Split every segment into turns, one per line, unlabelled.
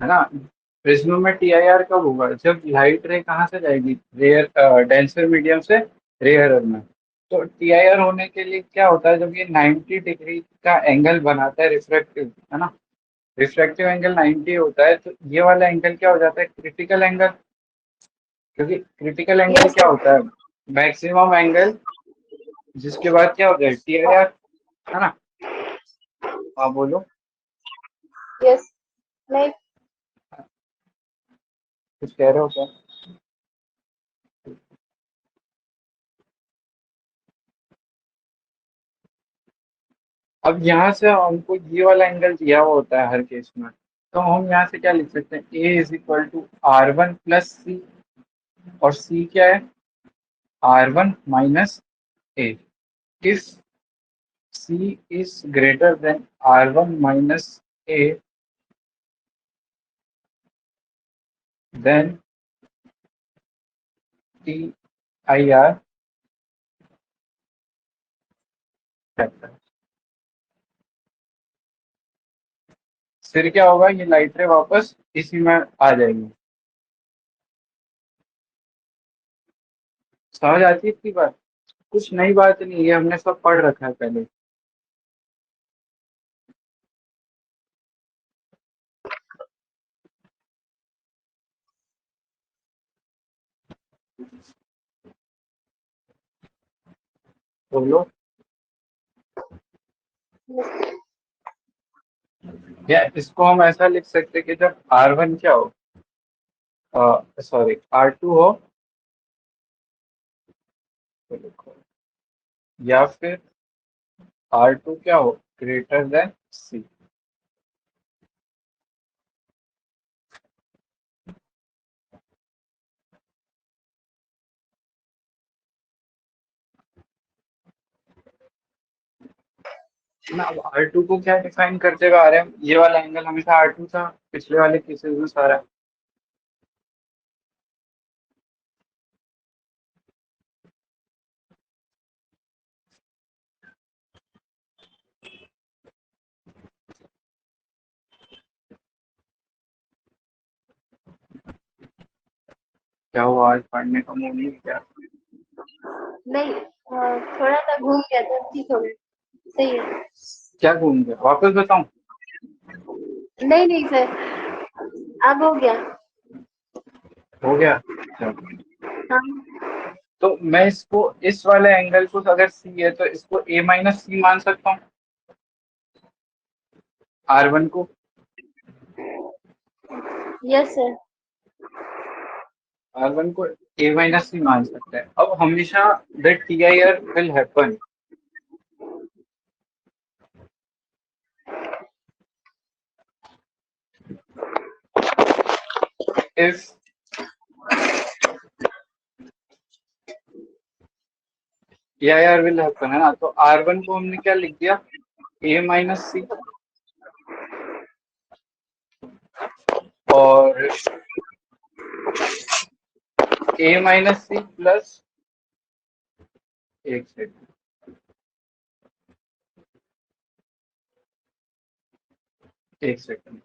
है ना। प्रिज्म में टीआईआर कब होगा, जब लाइट रे कहाँ से जाएगी, रेयर डेंसर मीडियम से रेयर में। तो टीआईआर होने के लिए क्या होता है, जब ये 90 डिग्री का एंगल बनाता है रिफ्रैक्टिव, है ना, रिफ्रैक्टिव एंगल 90 होता है, तो ये वाला एंगल क्या हो जाता है, क्रिटिकल एंगल। क्योंकि क्रिटिकल एंगल
यस
क्या
सर।
होता है, मैक्सिमम एंगल जिसके बाद क्या हो जाए टीआईआर, है ना। हाँ बोलो।
यस। नहीं।
कुछ कह रहे हो क्या। अब यहाँ से हमको ये वाला एंगल दिया हुआ होता है हर केस में, तो हम यहाँ से क्या लिख सकते हैं, A is equal to R1 + C, और सी क्या है, R1 - A। If C is greater than R1 - A, then TIR factor. फिर क्या होगा, ये लाइट रे वापस इसी में आ जाएगी। समझ आती है इतनी बात, कुछ नई बात नहीं है, हमने सब पढ़ रखा है पहले। बोलो। या इसको हम ऐसा लिख सकते हैं कि जब R1 क्या हो, सॉरी R2 हो, तो लिखो, या फिर R2 क्या हो, ग्रेटर देन C। ना अब R2 को क्या डिफाइन करते हुए आ रहे हैं, ये वाला एंगल हमेशा R2 था पिछले वाले केसेस में सारा। क्या हुआ, आज पढ़ने का मूड नहीं क्या।
नहीं, थोड़ा सा घूम गया था, ठीक हो गया। सही है।
क्या घूम गया, वापस बताऊं।
नहीं नहीं सर, अब हो गया।
हो गया। चलो।
हाँ।
तो मैं इसको, इस वाले एंगल को अगर सी है तो इसको A - C मान सकता हूँ, R1 को।
Yes sir.
R1 को A - C मान सकते हैं। अब हमेशा the TIR will happen if TIR will happen, है ना। तो R1 को हमने क्या लिख दिया, A - C, और A - C प्लस, एक सेकंड, एक सेकंड।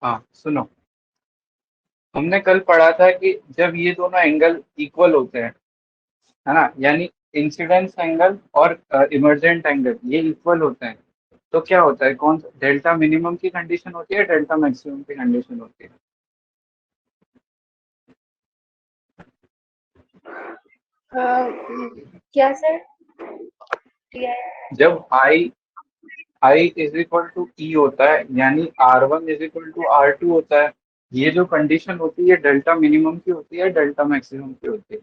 हाँ सुनो, हमने कल पढ़ा था कि जब ये दोनों एंगल इक्वल होते हैं, है ना, यानी इंसिडेंस एंगल और इमर्जेंट एंगल ये इक्वल होते हैं, तो क्या होता है, कौन सा डेल्टा मिनिमम की कंडीशन होती है, डेल्टा मैक्सिमम की कंडीशन होती है?
क्या सर? T I.
जब आई इज इक्वल टू ई होता है, यानी R1 is equal to R2 होता है, ये जो कंडीशन होती है डेल्टा मिनिमम की होती है, डेल्टा मैक्सिमम की होती है?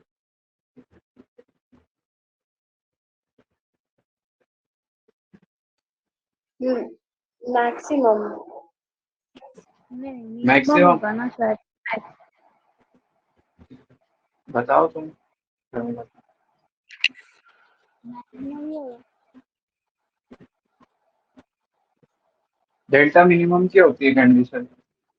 मैक्सिमम।
नहीं, मिनिमम
मैक्सिमम।
होगा ना शायद।
बताओ तुम।
मैक्सिमम ही होगा।
डेल्टा मिनिमम की होती है कंडीशन।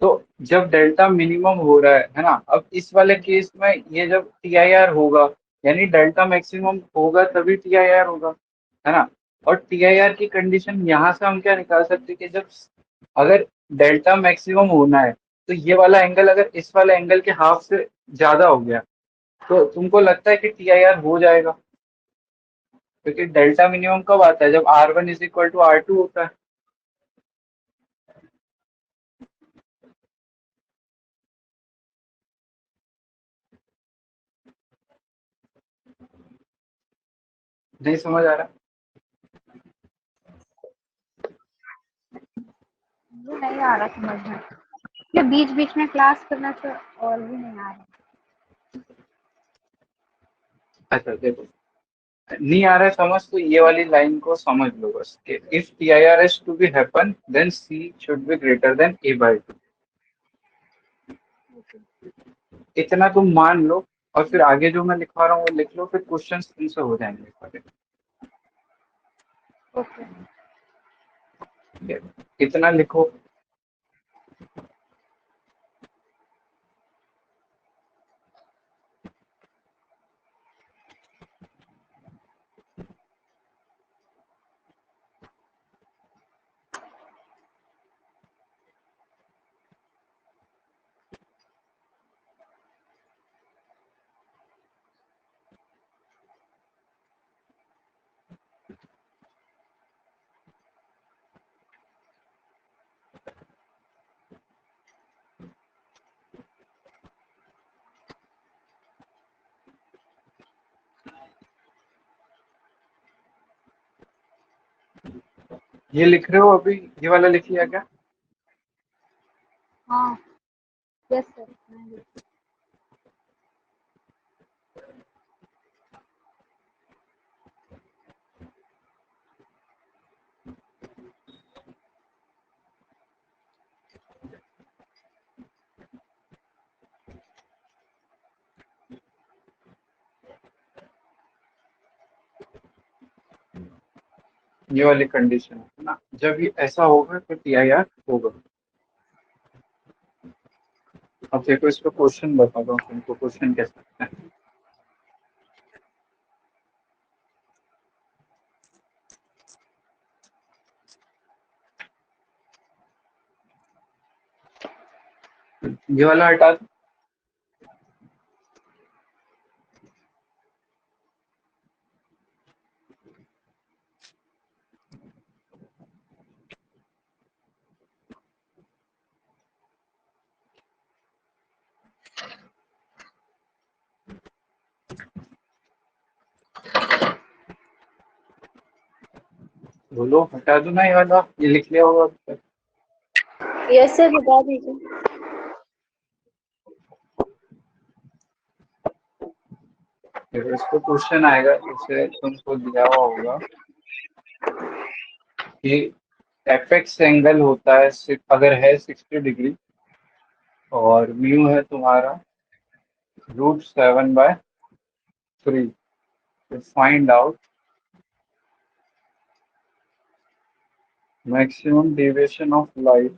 तो जब डेल्टा मिनिमम हो रहा है ना, अब इस वाले केस में ये जब TIR होगा, यानी डेल्टा मैक्सिमम होगा तभी TIR होगा, है ना। और TIR की कंडीशन यहाँ से हम क्या निकाल सकते हैं कि जब अगर डेल्टा मैक्सिमम होना है, तो ये वाला एंगल अगर इस वाले एंगल के हाफ से ज्यादा हो गया, तो तुमको लगता है कि TIR हो जाएगा? क्योंकि डेल्टा मिनिमम कब आता है, जब R1 is equal to R2 होता है। नहीं समझ आ रहा?
मुझे नहीं आ रहा समझ में, ये बीच बीच में क्लास करना तो और भी नहीं आ रहा।
अच्छा देखो, नहीं आ रहा है समझ, तो ये वाली लाइन को समझ लो बस कि if TIR is to be happen then C should be greater than A/2। इतना तुम मान लो, और फिर आगे जो मैं लिखवा रहा हूँ वो लिख लो, फिर क्वेश्चन तुमसे हो जाएंगे।
ओके।
इतना लिखो। ये लिख रहे हो अभी, ये वाला लिख लिया क्या?
हाँ, यस सर।
ये वाली कंडीशन है ना, जब ये ऐसा होगा तो TIR होगा। अब देखो इसका क्वेश्चन बताता हूँ तुमको, क्वेश्चन कैसे है। ये वाला हटा दो। बोलो हटा दो ना, ये वाला ये लिख लिया होगा अभी तक।
यस सर, बता दीजिए।
फिर इसको क्वेश्चन आएगा, जैसे तुमको दिया हुआ होगा कि एपेक्स एंगल होता है अगर है 60 डिग्री, और म्यू है तुम्हारा √7/3, to find out maximum deviation of light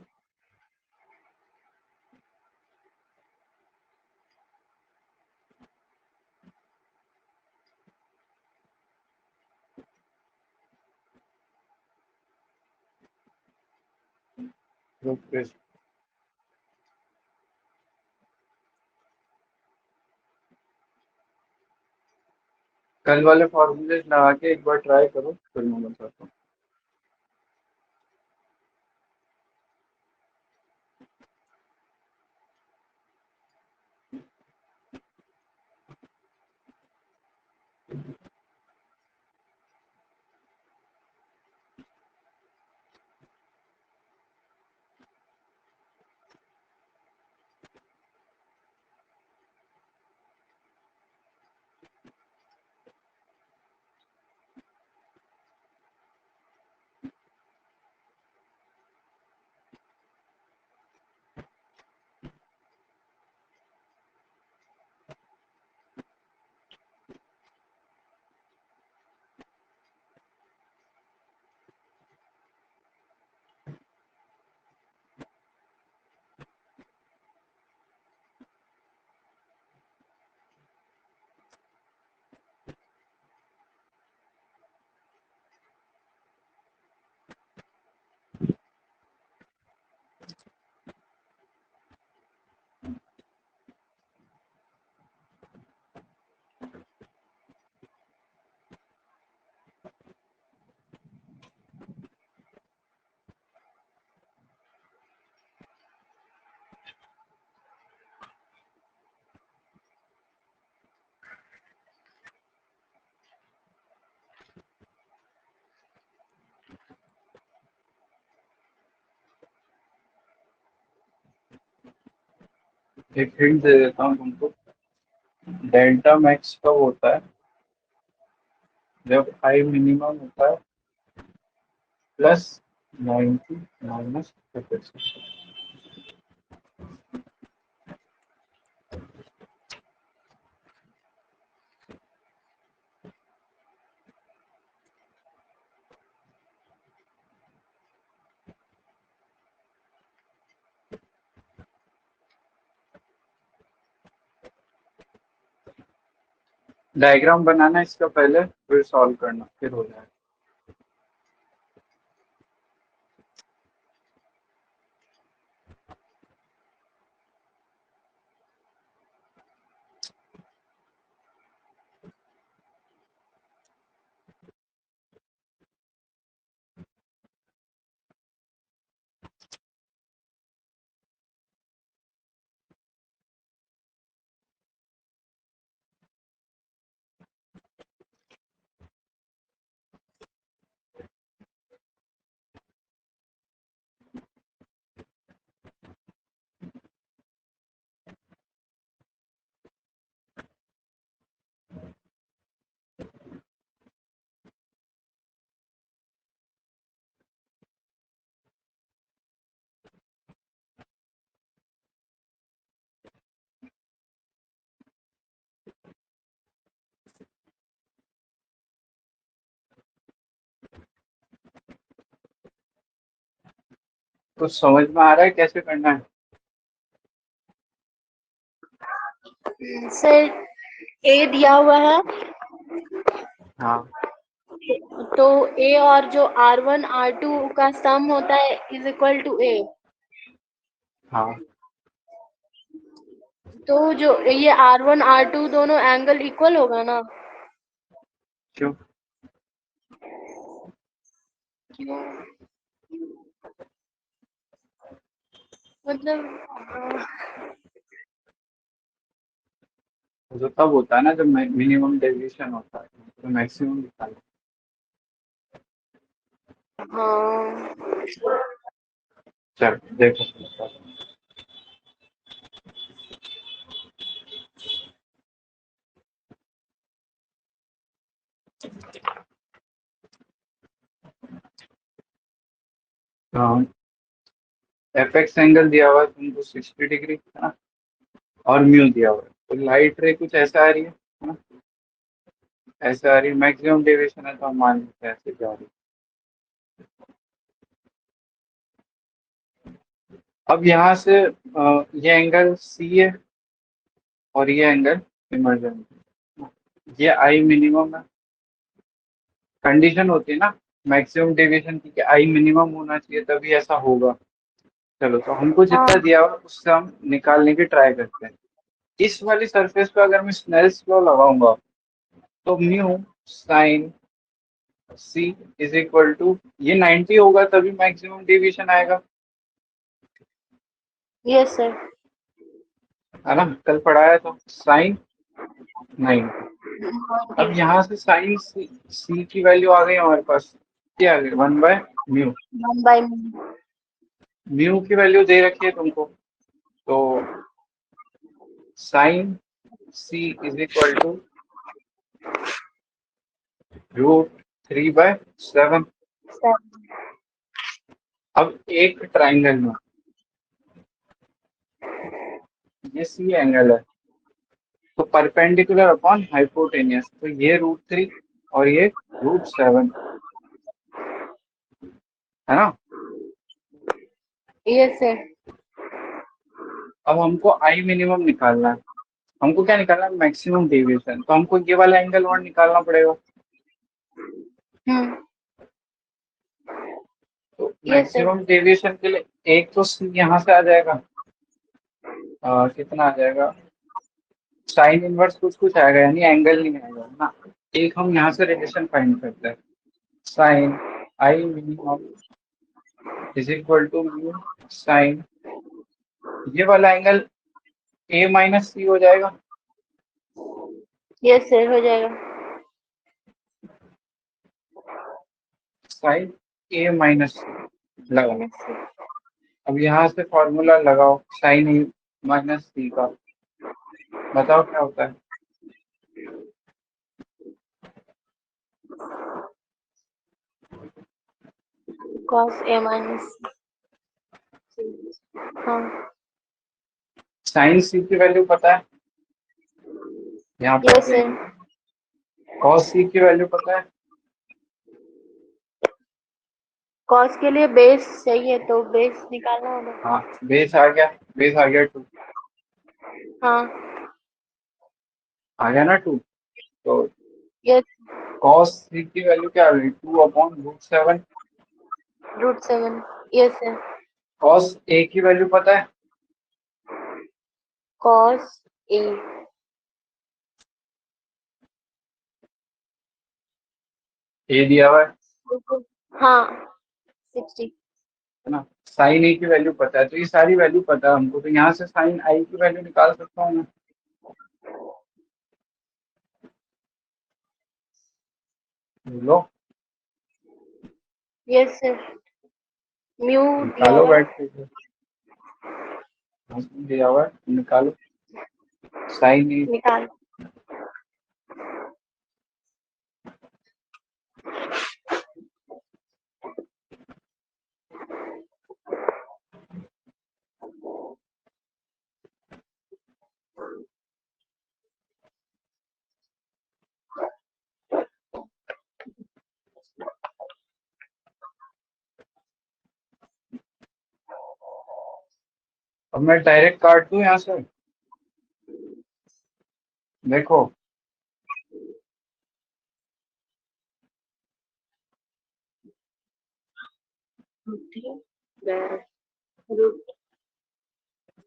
through prism। कल वाले फॉर्मूले लगा के एक बार ट्राई करो, फिर मैं बताता हूँ। एक हिंट दे देता हूँ तुमको। डेल्टा मैक्स कब होता है? जब आई मिनिमम होता है प्लस 90 माइनस 36। डायग्राम बनाना इसका पहले, फिर सॉल्व करना, फिर हो जाएगा। कुछ समझ में आ रहा है कैसे करना है?
सर ए दिया हुआ है,
हाँ
तो ए और जो R1 R2 का सम होता है इज इक्वल टू ए।
हाँ।
तो जो ये R1 R2 दोनों एंगल इक्वल होगा ना?
क्यों?
क्यों? मतलब
जो तब होता है ना जब मिनिमम डेविएशन होता है, तो मैक्सिमम निकालो।
हाँ,
चल देखो। हाँ, एफ एक्स एंगल दिया हुआ है तुमको 60 डिग्री है ना, और म्यू दिया हुआ है, तो लाइट रे कुछ ऐसा आ रही है ना, ऐसा आ रही है। मैक्सिमम डेविएशन है तो हम मान लेते हैं ऐसे जा रही है। अब यहाँ से ये एंगल सी है और ये एंगल इमर्जेंट है, ये आई मिनिमम है। कंडीशन होती है ना मैक्सिमम डेविएशन की कि आई मिनिमम होना चाहिए तभी ऐसा होगा। चलो, तो हमको जितना दिया हुआ उससे हम निकालने की ट्राई करते हैं। इस वाली सरफेस पे अगर मैं स्नेल्स लॉ लगाऊंगा तो mu sine C is equal to, ये 90 होगा तभी मैक्सिमम डेविएशन आएगा,
यस सर।
है ना, कल पढ़ाया था साइन 90। अब यहाँ से साइन सी की वैल्यू आ गई हमारे पास, क्या आ गई 1/μ।
1/μ।
म्यू की वैल्यू दे रखी है तुमको, तो sine C is equal to √3/7। अब एक ट्राइंगल में ये सी एंगल है, तो परपेंडिकुलर अपॉन हाइपोटेनियस, तो ये √3 और ये √7, है ना।
Yes sir.
अब हमको आई मिनिमम निकालना है, हमको क्या निकालना है, मैक्सिमम डेविएशन, तो हमको ये वाला एंगल और निकालना पड़ेगा। तो
यस सर।
मैक्सिमम डेविएशन के लिए एक तो सी यहाँ से आ जाएगा, कितना आ जाएगा, साइन इनवर्स कुछ कुछ आएगा, यानी एंगल नहीं आएगा ना। एक हम यहाँ से रिलेशन फाइंड करते हैं, sine I minimum is equal to mu sine, ये वाला एंगल A-C हो जाएगा।
यस सर, हो जाएगा।
साइन A-C लगाओ। अब यहाँ से फॉर्मूला लगाओ साइन A-C का, बताओ क्या होता है।
cos A-C। हाँ।
साइन सी की वैल्यू पता है, यहाँ पर
यस सर।
कॉस सी की वैल्यू पता है,
cos के लिए बेस चाहिए, तो बेस निकालना होगा।
हाँ बेस आ गया, बेस आ गया 2,
हाँ।
आ गया ना 2, तो
यस।
कॉस सी की वैल्यू क्या आ गई, 2/√7।
√7। Yes sir.
कॉस ए की वैल्यू पता है,
cos A।
ए दिया हुआ है
हाँ, 60।
ना। साइन ए की वैल्यू पता है, तो ये सारी वैल्यू पता है हमको, तो यहाँ से साइन आई की वैल्यू निकाल सकता हूँ मैं। लो
यस सर। म्यू दिया
निकालो
हुआ है।
बैठ के, दिया हुआ है, निकालो साइन ए।
निकाल।
अब मैं डायरेक्ट काट दूं यहाँ से, देखो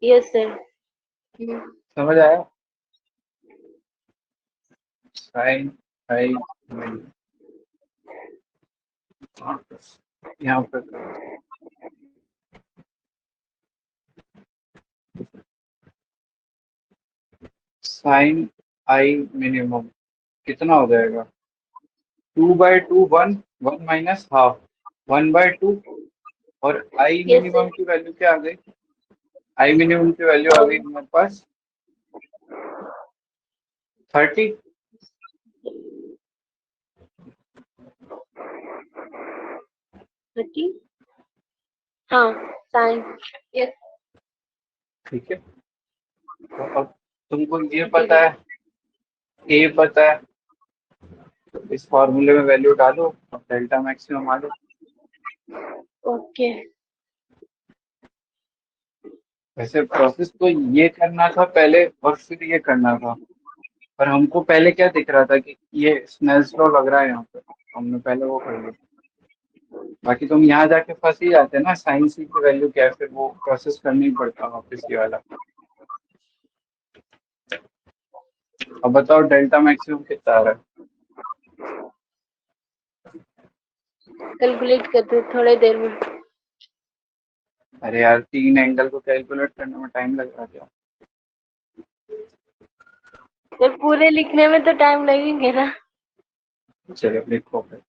यस सर।
समझ आया, साइन आई यहाँ पर करो, साइन आई मिनिमम कितना हो जाएगा, 2/2 1, 1 माइनस हाफ, 1/2, और आई
यस
मिनिमम
सर।
की वैल्यू क्या आ गई, आई मिनिमम की वैल्यू आ गई हमारे पास 30।
30। हाँ, साइन। यस।
ठीक है, तो अब तुमको ये पता है, ए पता है, तो इस फॉर्मूले में वैल्यू डालो और डेल्टा मैक्सिमम आ जाए।
ओके।
वैसे प्रोसेस तो ये करना था पहले और फिर ये करना था, पर हमको पहले क्या दिख रहा था कि ये स्नेल्स लॉ लग रहा है यहाँ पे, हमने पहले वो कर लिया। बाकी तुम यहाँ जाके फंस ही जाते ना, साइन सी की वैल्यू क्या है, फिर वो प्रोसेस करना ही पड़ता वापस ये वाला। अब बताओ डेल्टा मैक्सिमम कितना आ रहा है,
कैलकुलेट करते थोड़ी देर में।
अरे यार 3 एंगल को कैलकुलेट करने में टाइम लग रहा क्या?
तो पूरे लिखने में तो टाइम लगेंगे ना।
चलो लिखो फिर।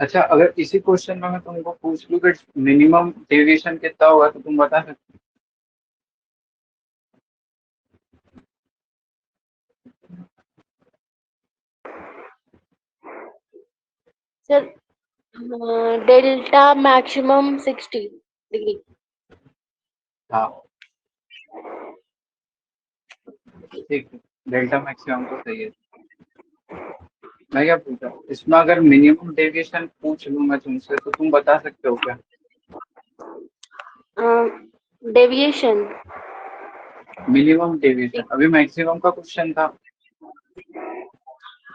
अच्छा, अगर इसी क्वेश्चन में मैं तुमको पूछ लूँ कि मिनिमम डेविएशन कितना होगा तो तुम बता सकते
सर डेल्टा मैक्सिमम 60 डिग्री।
हो? हाँ ठीक है, डेल्टा मैक्सिमम तो सही है। मैं क्या पूछा इसमें, अगर मिनिमम डेविएशन पूछ लूँ मैं तुमसे तो तुम बता सकते हो क्या?
डेविएशन।
मिनिमम डेविएशन, अभी मैक्सिमम का क्वेश्चन था।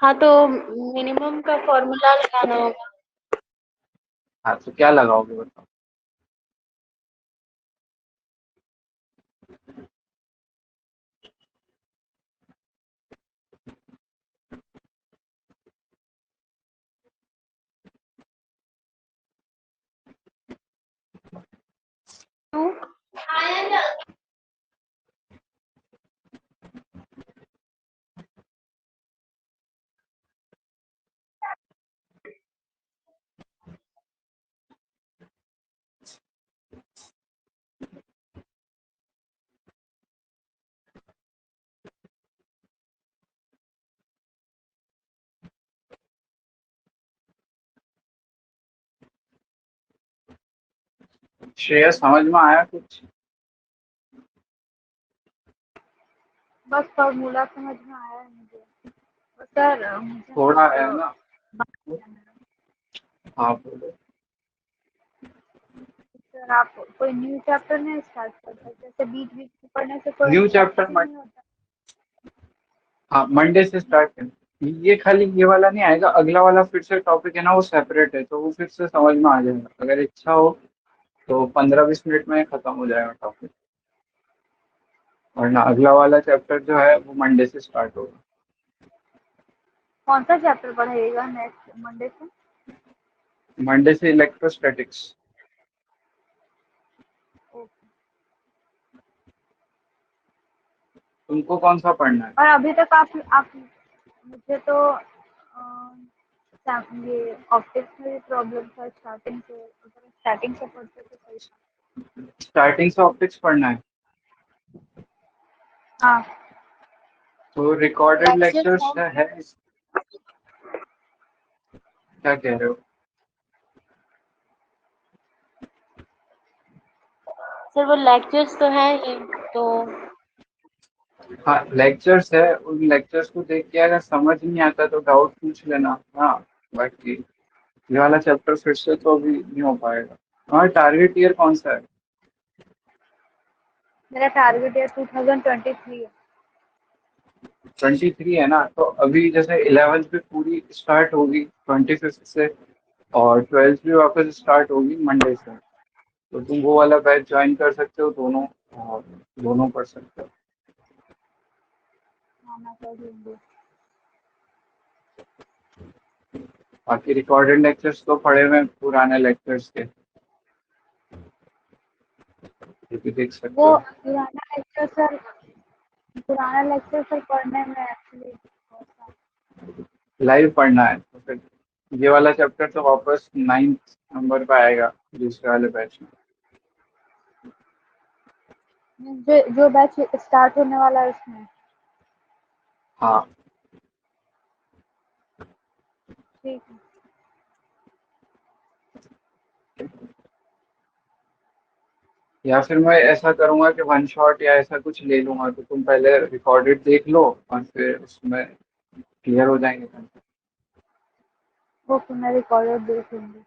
हाँ तो मिनिमम का फॉर्मूला लगाना होगा।
हाँ तो क्या लगाओगे बताओ?
टू।
श्रेया समझ में आया कुछ?
बस फॉर्मूला समझ में आया है मुझे। और सर मुझे ना
थोड़ा
एक
है ना।
बात करना है।
हाँ बोलो।
सर आप कोई न्यू चैप्टर नहीं स्टार्ट करते, जैसे बीच बीच में पढ़ने से कोई
न्यू चैप्टर
इंटरेस्ट ही नहीं होता।
हाँ मंडे से स्टार्ट करें। ये खाली ये वाला नहीं आएगा, अगला वाला फिर से टॉपिक है ना वो सेपरेट है, तो वो फिर से समझ में आ जाएगा अगर इच्छा हो तो 15-20 मिनट में खत्म हो जाएगा टॉपिक। वरना अगला वाला चैप्टर जो है वो मंडे से स्टार्ट होगा।
कौन सा चैप्टर पढ़ाइएगा नेक्स्ट मंडे से?
मंडे से इलेक्ट्रोस्टैटिक्स।
ओके।
तुमको कौन सा पढ़ना है?
और अभी तक आप मुझे तो ये ऑप्टिक्स में भी प्रॉब्लम था स्टार्टिंग से, अगर स्टार्टिंग से पढ़ते तो सही था।
स्टार्टिंग से ऑप्टिक्स पढ़ना है
हाँ।
तो रिकॉर्डेड
लेक्चर
लेक्चर्स है क्या कह रहे हो?
सर वो लेक्चर्स तो है ही तो।
हाँ लेक्चर्स है, उन लेक्चर्स को देख के अगर समझ नहीं आता तो डाउट पूछ लेना। हाँ बाकी ये वाला चैप्टर फिर से तो अभी नहीं हो पाएगा। हाँ टारगेट ईयर कौन सा है?
मेरा टारगेट ईयर 2023 है।
23 है ना, तो अभी जैसे 11th भी पूरी स्टार्ट होगी 25 से, और 12th भी वापस स्टार्ट होगी मंडे से। तो तुम वो वाला बैच ज्वाइन कर सकते हो दोनों, और दोनों पढ़ सकते हो।
हाँ मैं कर लूँगी।
बाकी रिकॉर्डेड लेक्चर्स तो पढ़े हुए हैं पुराने लेक्चर्स के, ये भी देख सकते
वो
हो।
पुराना लेक्चर सर पढ़ने में एक्चुअली
लाइव पढ़ना है तो फिर ये वाला चैप्टर तो वापस 9th नंबर पे आएगा दूसरे वाले बैच में।
जो बैच स्टार्ट होने वाला है उसमें।
हाँ
ठीक है।
या फिर मैं ऐसा करूंगा कि वन शॉट या ऐसा कुछ ले लूंगा, तो तुम पहले रिकॉर्डेड देख लो और फिर उसमें क्लियर हो जाएंगे।
ओके मैं रिकॉर्डर देख लूँगी।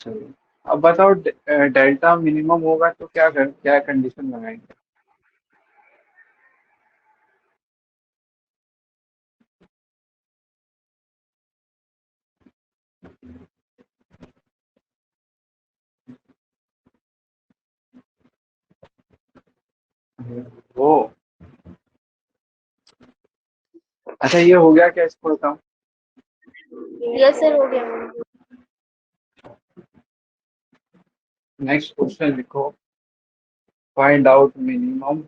चलो अब बताओ, डेल्टा मिनिमम होगा तो क्या कंडीशन लगाएंगे? वो अच्छा, ये हो गया क्या, इसको बताओ।
यस सर, हो गया।
नेक्स्ट क्वेश्चन लिखो, find out minimum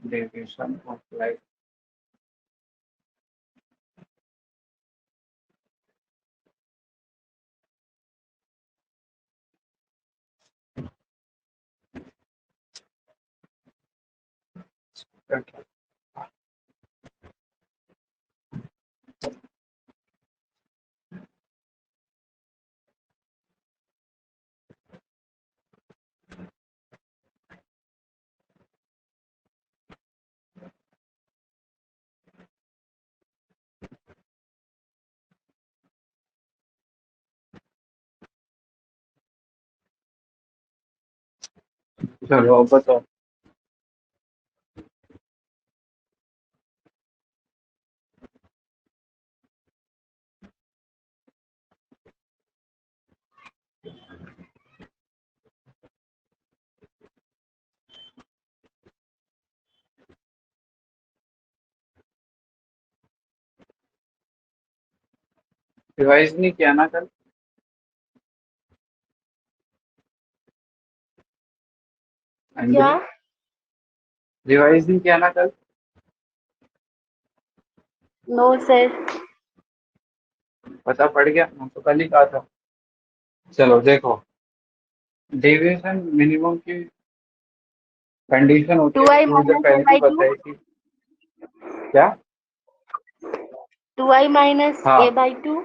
deviation of light. चलो अब बताओ। रिवाइज नहीं किया ना कल?
क्या?
अंजलि, रिवाइज नहीं किया ना कल?
No sir.
पता पड़ गया, मैं तो कल ही कहा था। चलो देखो, डेविएशन मिनिमम की कंडीशन होती है,
2i
मुझे
माइनस ए
पहले भी
बाई टू।
बताई थी। क्या?
2i माइनस ए
हाँ,
बाई टू।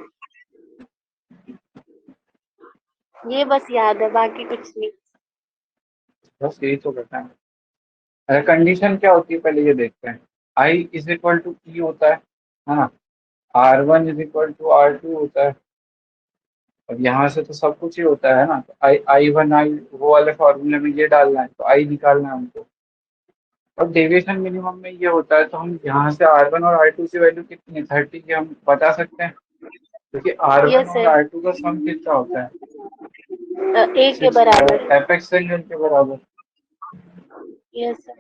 ये बस याद है, बाकी कुछ नहीं।
बस यही तो करता है। अरे कंडीशन क्या होती है पहले ये देखते हैं। आई इज इक्वल टू ई होता है ना? R1 is equal to R2 होता है। अब यहाँ से तो सब कुछ ही होता है ना, तो I1 आई वो वाले फॉर्मूले में ये डालना है, तो आई निकालना है हमको। और डेविएशन मिनिमम में ये होता है, तो हम यहाँ से R1 और R2 की वैल्यू कितनी है, 30 की, हम बता सकते हैं। क्योंकि R1
यस
और
सर।
R2 का सम कितना होता है?
ए के
60,
बराबर।
एपेक्स एंगल के बराबर।
Yes sir.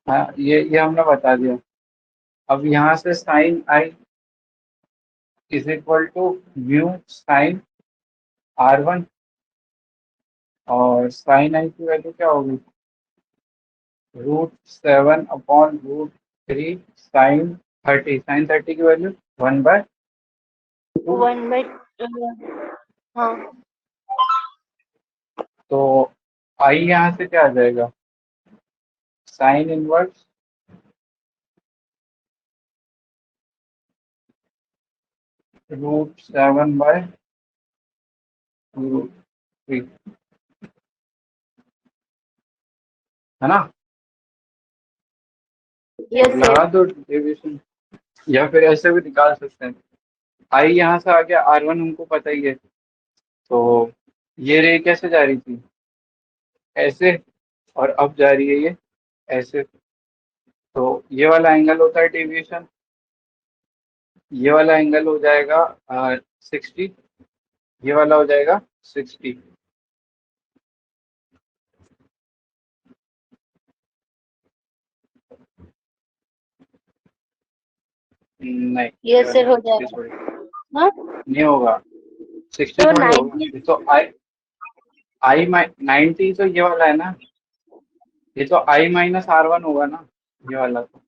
हाँ, ये हमने बता दिया। अब यहाँ से sine I is equal to mu sine R1, और साइन आई की वैल्यू क्या होगी? √7/√3 साइन 30 की वैल्यू 1/2।
1/, हाँ।
तो आई यहाँ से क्या आ जाएगा? साइन इनवर्स √7/√3, है ना?
यस
अब
सर।
लगा दो डेविएशन, या फिर ऐसे भी निकाल सकते हैं। आई यहाँ से आ गया, R1 हमको पता ही है। तो ये रे कैसे जा रही थी? ऐसे, और अब जा रही है ये ऐसे। तो ये वाला एंगल होता है डेविएशन, ये वाला एंगल हो जाएगा 60, ये वाला हो जाएगा 60। नहीं, ये
यस
वाला
सर, हो
60
जाएगा।
थोड़ी
हाँ,
नहीं होगा, 60
तो
थोड़ी होगा।
90।
ये तो आई 90 तो ये वाला है ना, ये तो I-R1 होगा ना, ये वाला तो।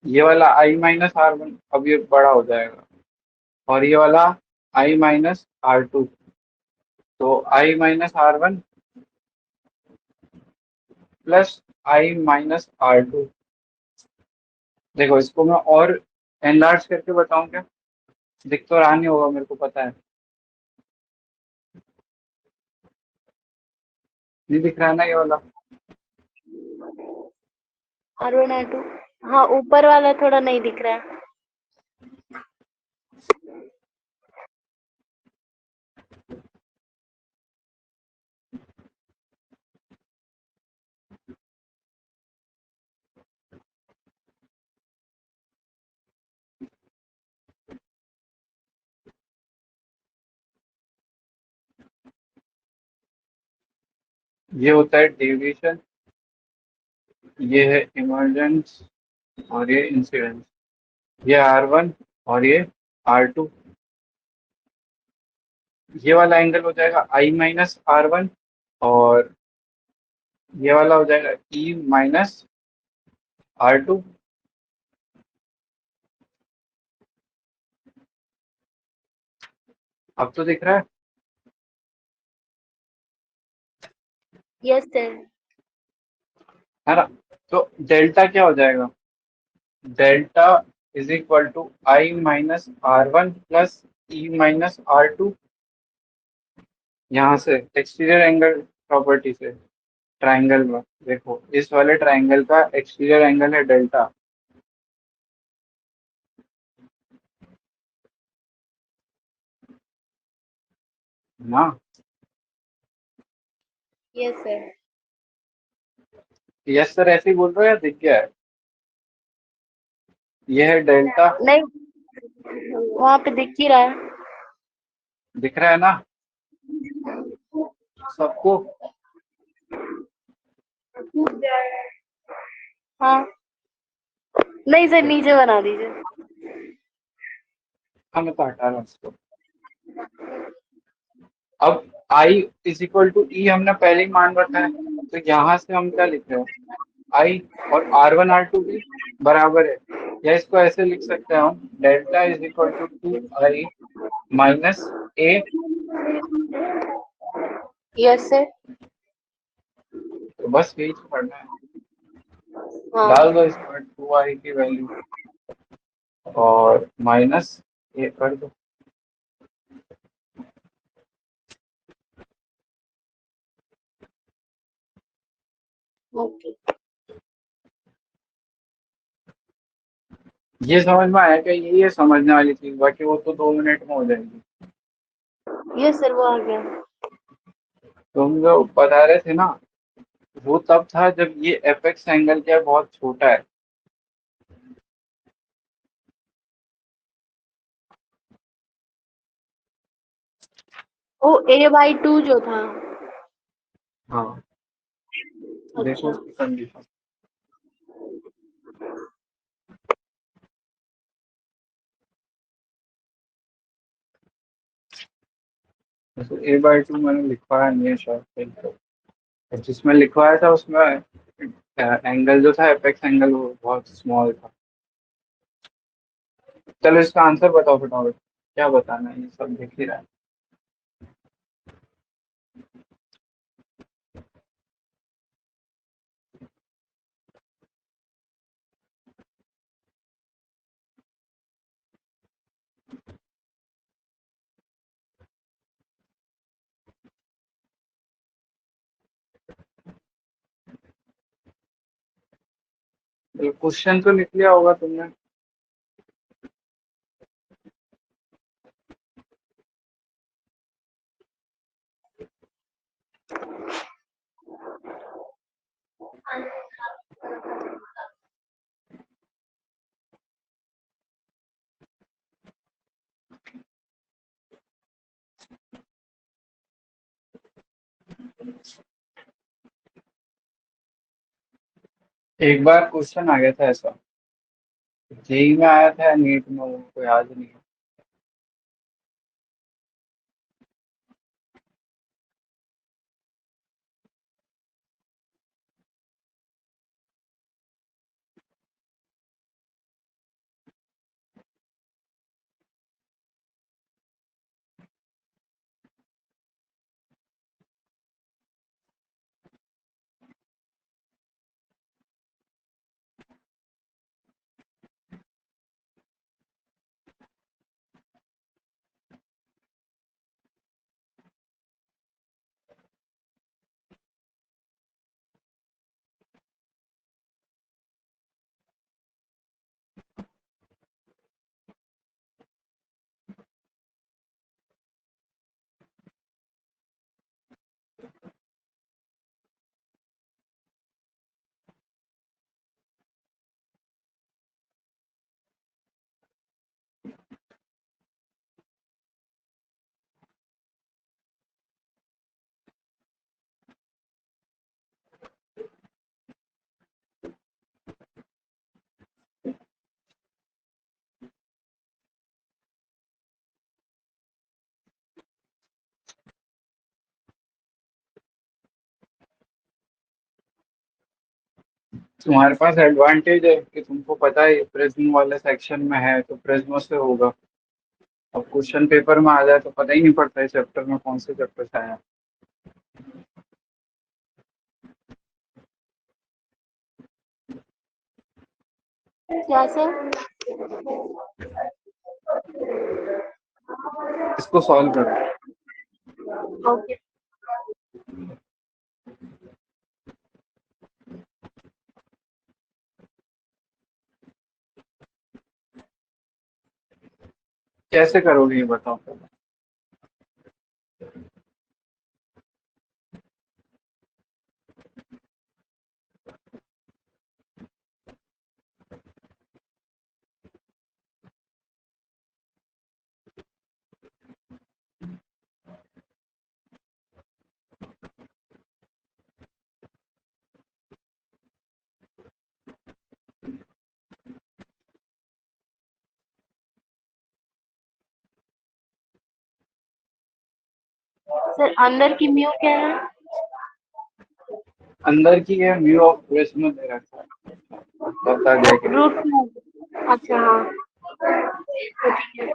ये वाला I-R1 अब ये बड़ा हो जाएगा, और ये वाला I-R2, तो I-R1 प्लस I-R2। देखो इसको मैं और एनलार्ज करके बताऊं क्या? दिख तो रहा नहीं होगा, मेरे को पता है। नहीं दिख रहा है ना ये वाला?
R1 R2। हाँ, ऊपर वाला थोड़ा नहीं दिख रहा है।
ये होता है डेविएशन, ये है इमर्जेंस, और ये इंसिडेंस। ये R1 और ये R2। ये वाला एंगल हो जाएगा I-R1, और ये वाला हो जाएगा E-R2। अब तो दिख रहा
यस सर।
है ना? तो डेल्टा क्या हो जाएगा? Delta is equal to I-R1 plus E-R2। यहाँ से एक्सटीरियर एंगल प्रॉपर्टी से ट्राइंगल में देखो, इस वाले ट्राइंगल का एक्सटीरियर एंगल है डेल्टा ना।
Yes sir.
यस सर ऐसे ही बोल रहे हो या दिख गया है? ये है डेल्टा।
नहीं, वहाँ पे दिख ही रहा है।
दिख रहा है ना सबको?
हाँ, नहीं सर, नीचे बना दीजिए।
हाँ, मैं तो हटा रहा हूँ इसको। अब I is equal to E हमने पहले ही मान रखा है, तो यहाँ से हम क्या लिख रहे हैं? I और R1 R2 भी बराबर है, या इसको ऐसे लिख सकते हैं हम, delta is equal to 2I minus A।
Yes sir.
तो बस यही तो करना है,
हाँ।
डाल दो इसमें 2I की वैल्यू और माइनस A कर दो।
ओके।
ये समझ में आया क्या? यही है समझने वाली चीज, बाकी वो तो 2 मिनट में हो जाएगी।
यस सर, वो आ गया।
तुम जो बता रहे थे ना, वो तब था जब ये एपेक्स एंगल क्या है, बहुत छोटा है।
ओ, A/2 जो था।
हाँ, देखो
अच्छा।
उसकी कंडीशन। जैसे A/2 मैंने लिखवाया नहीं है शायद कहीं तो। और जिसमें लिखवाया था उसमें एंगल जो था एपेक्स एंगल, वो बहुत स्मॉल था। चलो इसका आंसर बताओ फटाफट, क्या बताना है, ये सब दिख ही रहा है। क्वेश्चन तो लिख लिया होगा तुमने। एक बार क्वेश्चन आ गया था ऐसा, जेई में आया था या नीट में, वो कोई याद नहीं। तुम्हारे पास एडवांटेज है कि तुमको पता है प्रिज्म वाले सेक्शन में है तो प्रिज्म से होगा। अब क्वेश्चन पेपर में आ जाए तो पता ही नहीं पड़ता है चैप्टर में कौन से चैप्टर से आया।
क्या सर?
इसको सॉल्व करो।
ओके।
कैसे करोगे ये बताओ पहले।
सर अंदर की म्यू क्या है?
अंदर की है व्यू ऑफ प्रिज्म दे रखा है, बता दिया कि नहीं।
Root mu. अच्छा हाँ, तो ठीक है।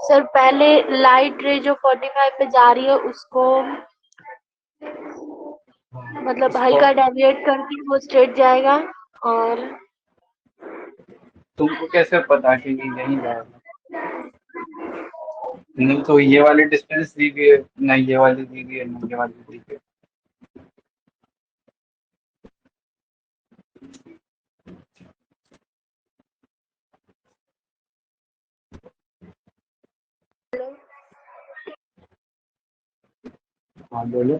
सर पहले लाइट रे जो 45 पे जा रही है उसको मतलब
इसको
हल्का डेविएट करके वो स्ट्रेट जाएगा। और
तुमको कैसे पता कि ये यहीं जाएगा। नहीं तो ये वाली डिस्टेंस दी गई है, ना ये वाली दी गई है, ना ये वाली दी गई है। हाँ बोलो।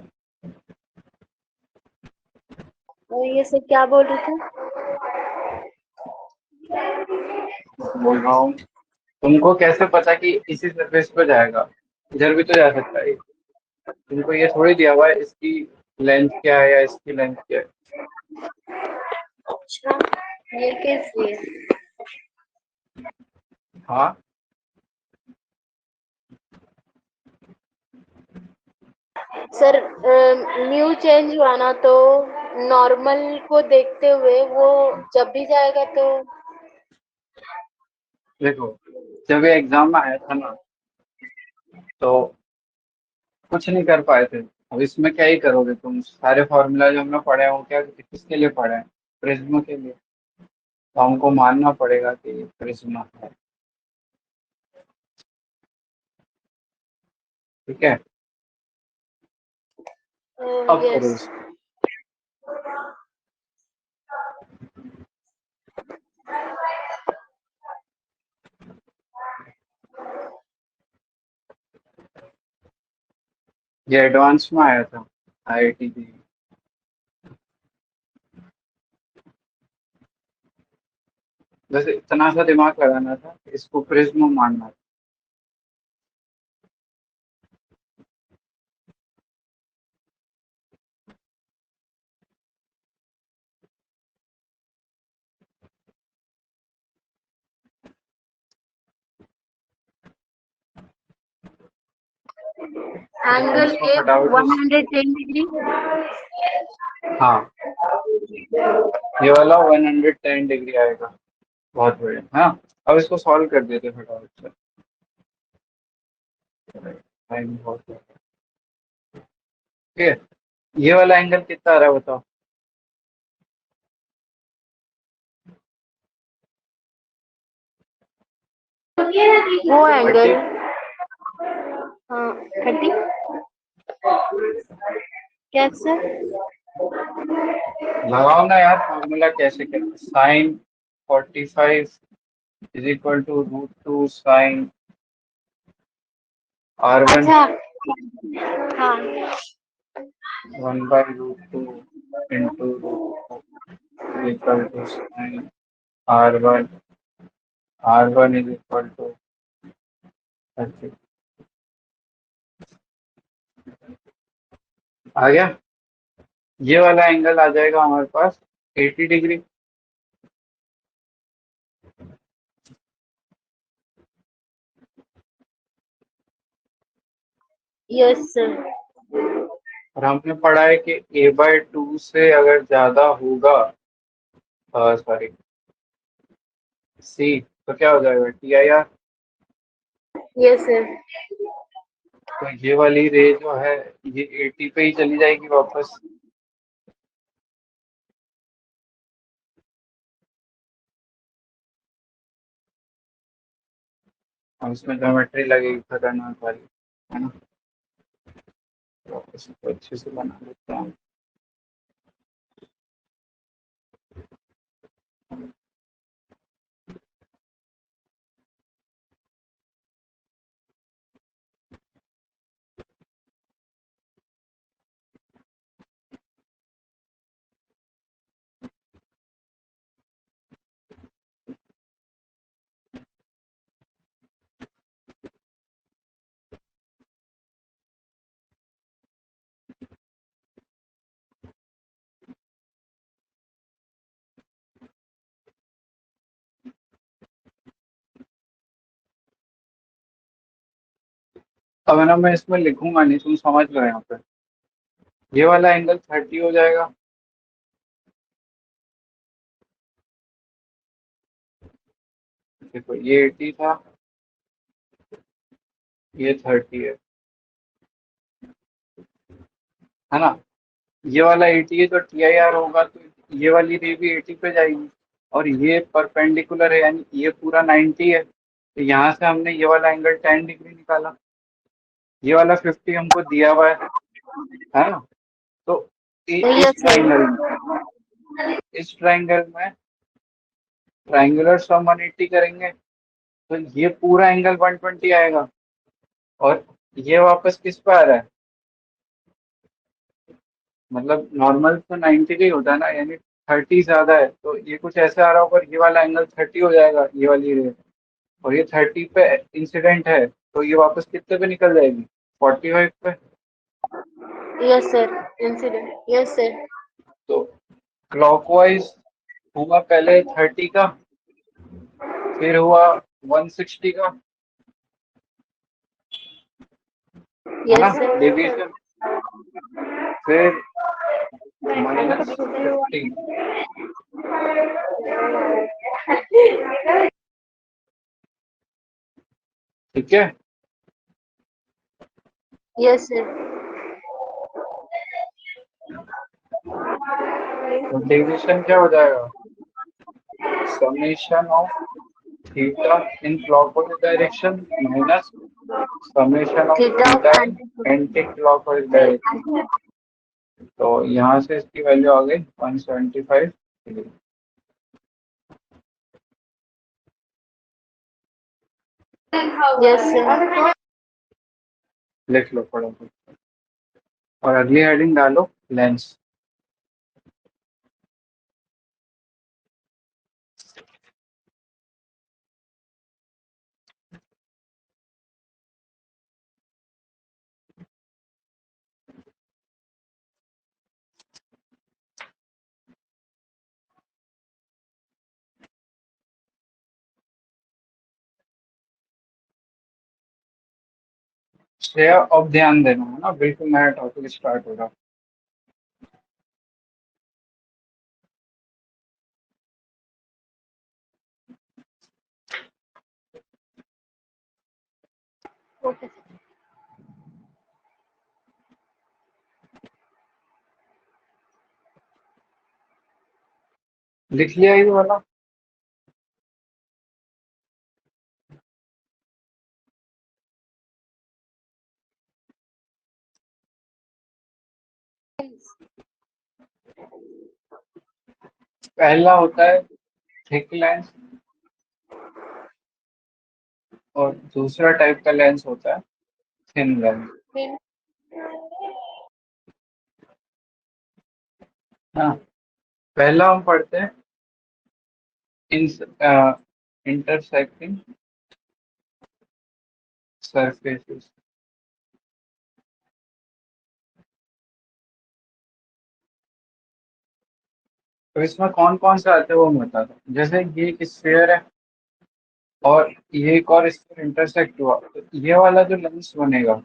और ये सर क्या बोल रहे थे?
बोल रहा हूँ तुमको कैसे पता कि इसी सरफेस पे जाएगा, इधर भी तो जा सकता है। तुमको ये थोड़ी दिया हुआ है इसकी लेंथ क्या है या इसकी लेंथ क्या है।
अच्छा, ये किस लिए?
हाँ
सर म्यू चेंज हुआ ना तो नॉर्मल को देखते हुए वो जब भी जाएगा तो
देखो, जब ये एग्जाम में आया था ना तो कुछ नहीं कर पाए थे। अब इसमें क्या ही करोगे तुम, सारे फॉर्मूला जो हमने पढ़े हैं वो क्या किसके लिए पढ़े हैं, प्रिज्म के लिए। तो हमको मानना पड़ेगा कि ये प्रिज्म है। ठीक है, अब करो
यस।
इसको। ये एडवांस में आया था आईआईटी की। बस इतना सा दिमाग लगाना था, इसको प्रिज्म मानना था। अब
एंगल
इसको
ए
फटाफट से।
110 डिग्री।
हाँ, ये वाला 110 डिग्री आएगा। बहुत बढ़िया। हाँ, अब इसको सॉल्व कर देते फटाफट से। टाइम बहुत है। ठीक है, ये वाला एंगल कितना आ रहा है बताओ।
वो एंगल
30।
हाँ 30 कैसे?
लगाओ ना यार फॉर्मूला, कैसे करते। Sine 45 is equal to √2 sine R1
अच्छा हाँ
1/√2 into √2 is equal to sine R1 R1 is equal to 30। आ गया। ये वाला एंगल आ जाएगा हमारे पास 80 डिग्री।
Yes sir.
और हमने पढ़ा है कि a/2 से अगर ज्यादा होगा, सॉरी c, तो क्या हो जाएगा TIR।
Yes sir.
तो ये वाली रे जो है ये 80 पे ही चली जाएगी वापस। और इसमें ज्योमेट्री लगेगी खतरनाक वाली, है ना। वापस इसको अच्छे से बना लेते हैं। अब है ना, मैं इसमें लिखूंगा नहीं, तुम समझ लो यहाँ पे। ये वाला एंगल 30 हो जाएगा। देखो ये 80 था, ये 30 है ना। ये वाला 80 है तो TIR होगा, तो ये वाली रे भी 80 पे जाएगी। और ये परपेंडिकुलर है, यानी ये पूरा 90 है, तो यहाँ से हमने ये वाला एंगल 10 डिग्री निकाला। ये वाला 50 हमको दिया हुआ है ना। तो इस
यस सर।
ट्राइंगल में, इस ट्राइंगल में ट्राइंगुलर सम 180 करेंगे तो ये पूरा एंगल 120 आएगा। और ये वापस किस पे आ रहा है, मतलब नॉर्मल तो 90 का ही होता है ना, यानी 30 ज्यादा है, तो ये कुछ ऐसे आ रहा होगा, ये वाला एंगल 30 हो जाएगा ये वाली रे। और ये 30 पे इंसिडेंट है, तो ये वापस कितने पे निकल जाएगी, 45 पे।
Yes sir. Incident yes sir.
तो क्लॉकवाइज हुआ पहले 30 का, फिर हुआ 160 का, है ना
यस सर।
डेविएशन, फिर -50। ठीक है।
Yes sir.
तो डेविएशन क्या हो जाएगा, summation of theta in clockwise direction minus summation of
theta
theta
of
in anti clockwise direction. तो यहाँ से इसकी वैल्यू आ गई 175 डिग्री।
Yes sir.
लिख लो फटाफट। और अगली हेडिंग डालो, लेंस। श्रेया अब ध्यान देना है ना, बिल्कुल नया टॉपिक स्टार्ट हो रहा।
Okay sir.
लिख लिया ये वाला? पहला होता है थिक लेंस और दूसरा टाइप का लेंस होता है थिन लेंस। हाँ, पहला हम पढ़ते हैं इंटरसेक्टिंग सरफेसेस। तो इसमें कौन कौन से आते हैं वो मैं बताता हूँ। जैसे ये एक स्फीयर है और ये एक और स्फीयर इंटरसेक्ट हुआ, तो ये वाला जो लेंस बनेगा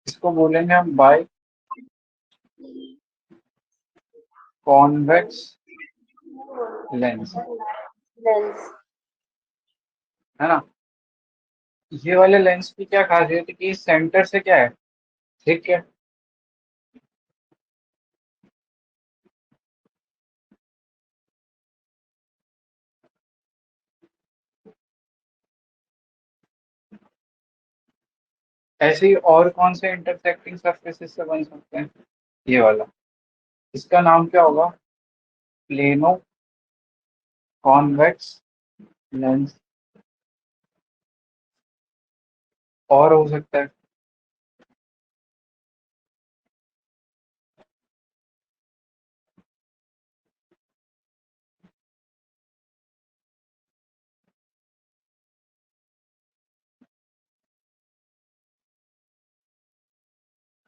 इसको बोलेंगे हम बाई कॉन्वेक्स लेंस,
लेंस।
है ना। ये वाले लेंस की क्या खासियत है कि सेंटर से क्या है, ठीक है। ऐसे ही और कौन से इंटरसेक्टिंग सरफेसेस से बन सकते हैं, ये वाला, इसका नाम क्या होगा, प्लेनो कॉन्वेक्स लेंस। और हो सकता है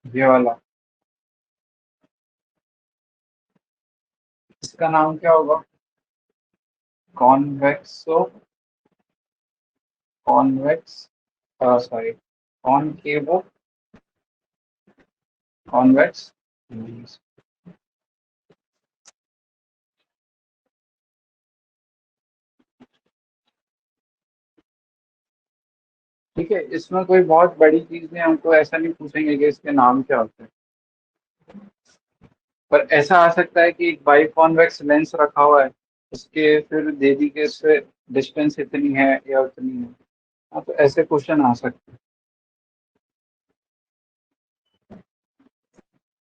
ये वाला, इसका नाम क्या होगा, कॉन्वेक्सो कॉन्वेक्स सॉरी कॉनकेवो कॉन्वेक्स लेंस। ठीक है, इसमें कोई बहुत बड़ी चीज नहीं, हमको ऐसा नहीं पूछेंगे कि इसके नाम क्या होते हैं, पर ऐसा आ सकता है कि एक बाई कॉन्वेक्स लेंस रखा हुआ है, उसके फिर दे दी कि इससे डिस्टेंस इतनी है या उतनी है। हाँ, तो ऐसे क्वेश्चन आ सकते हैं।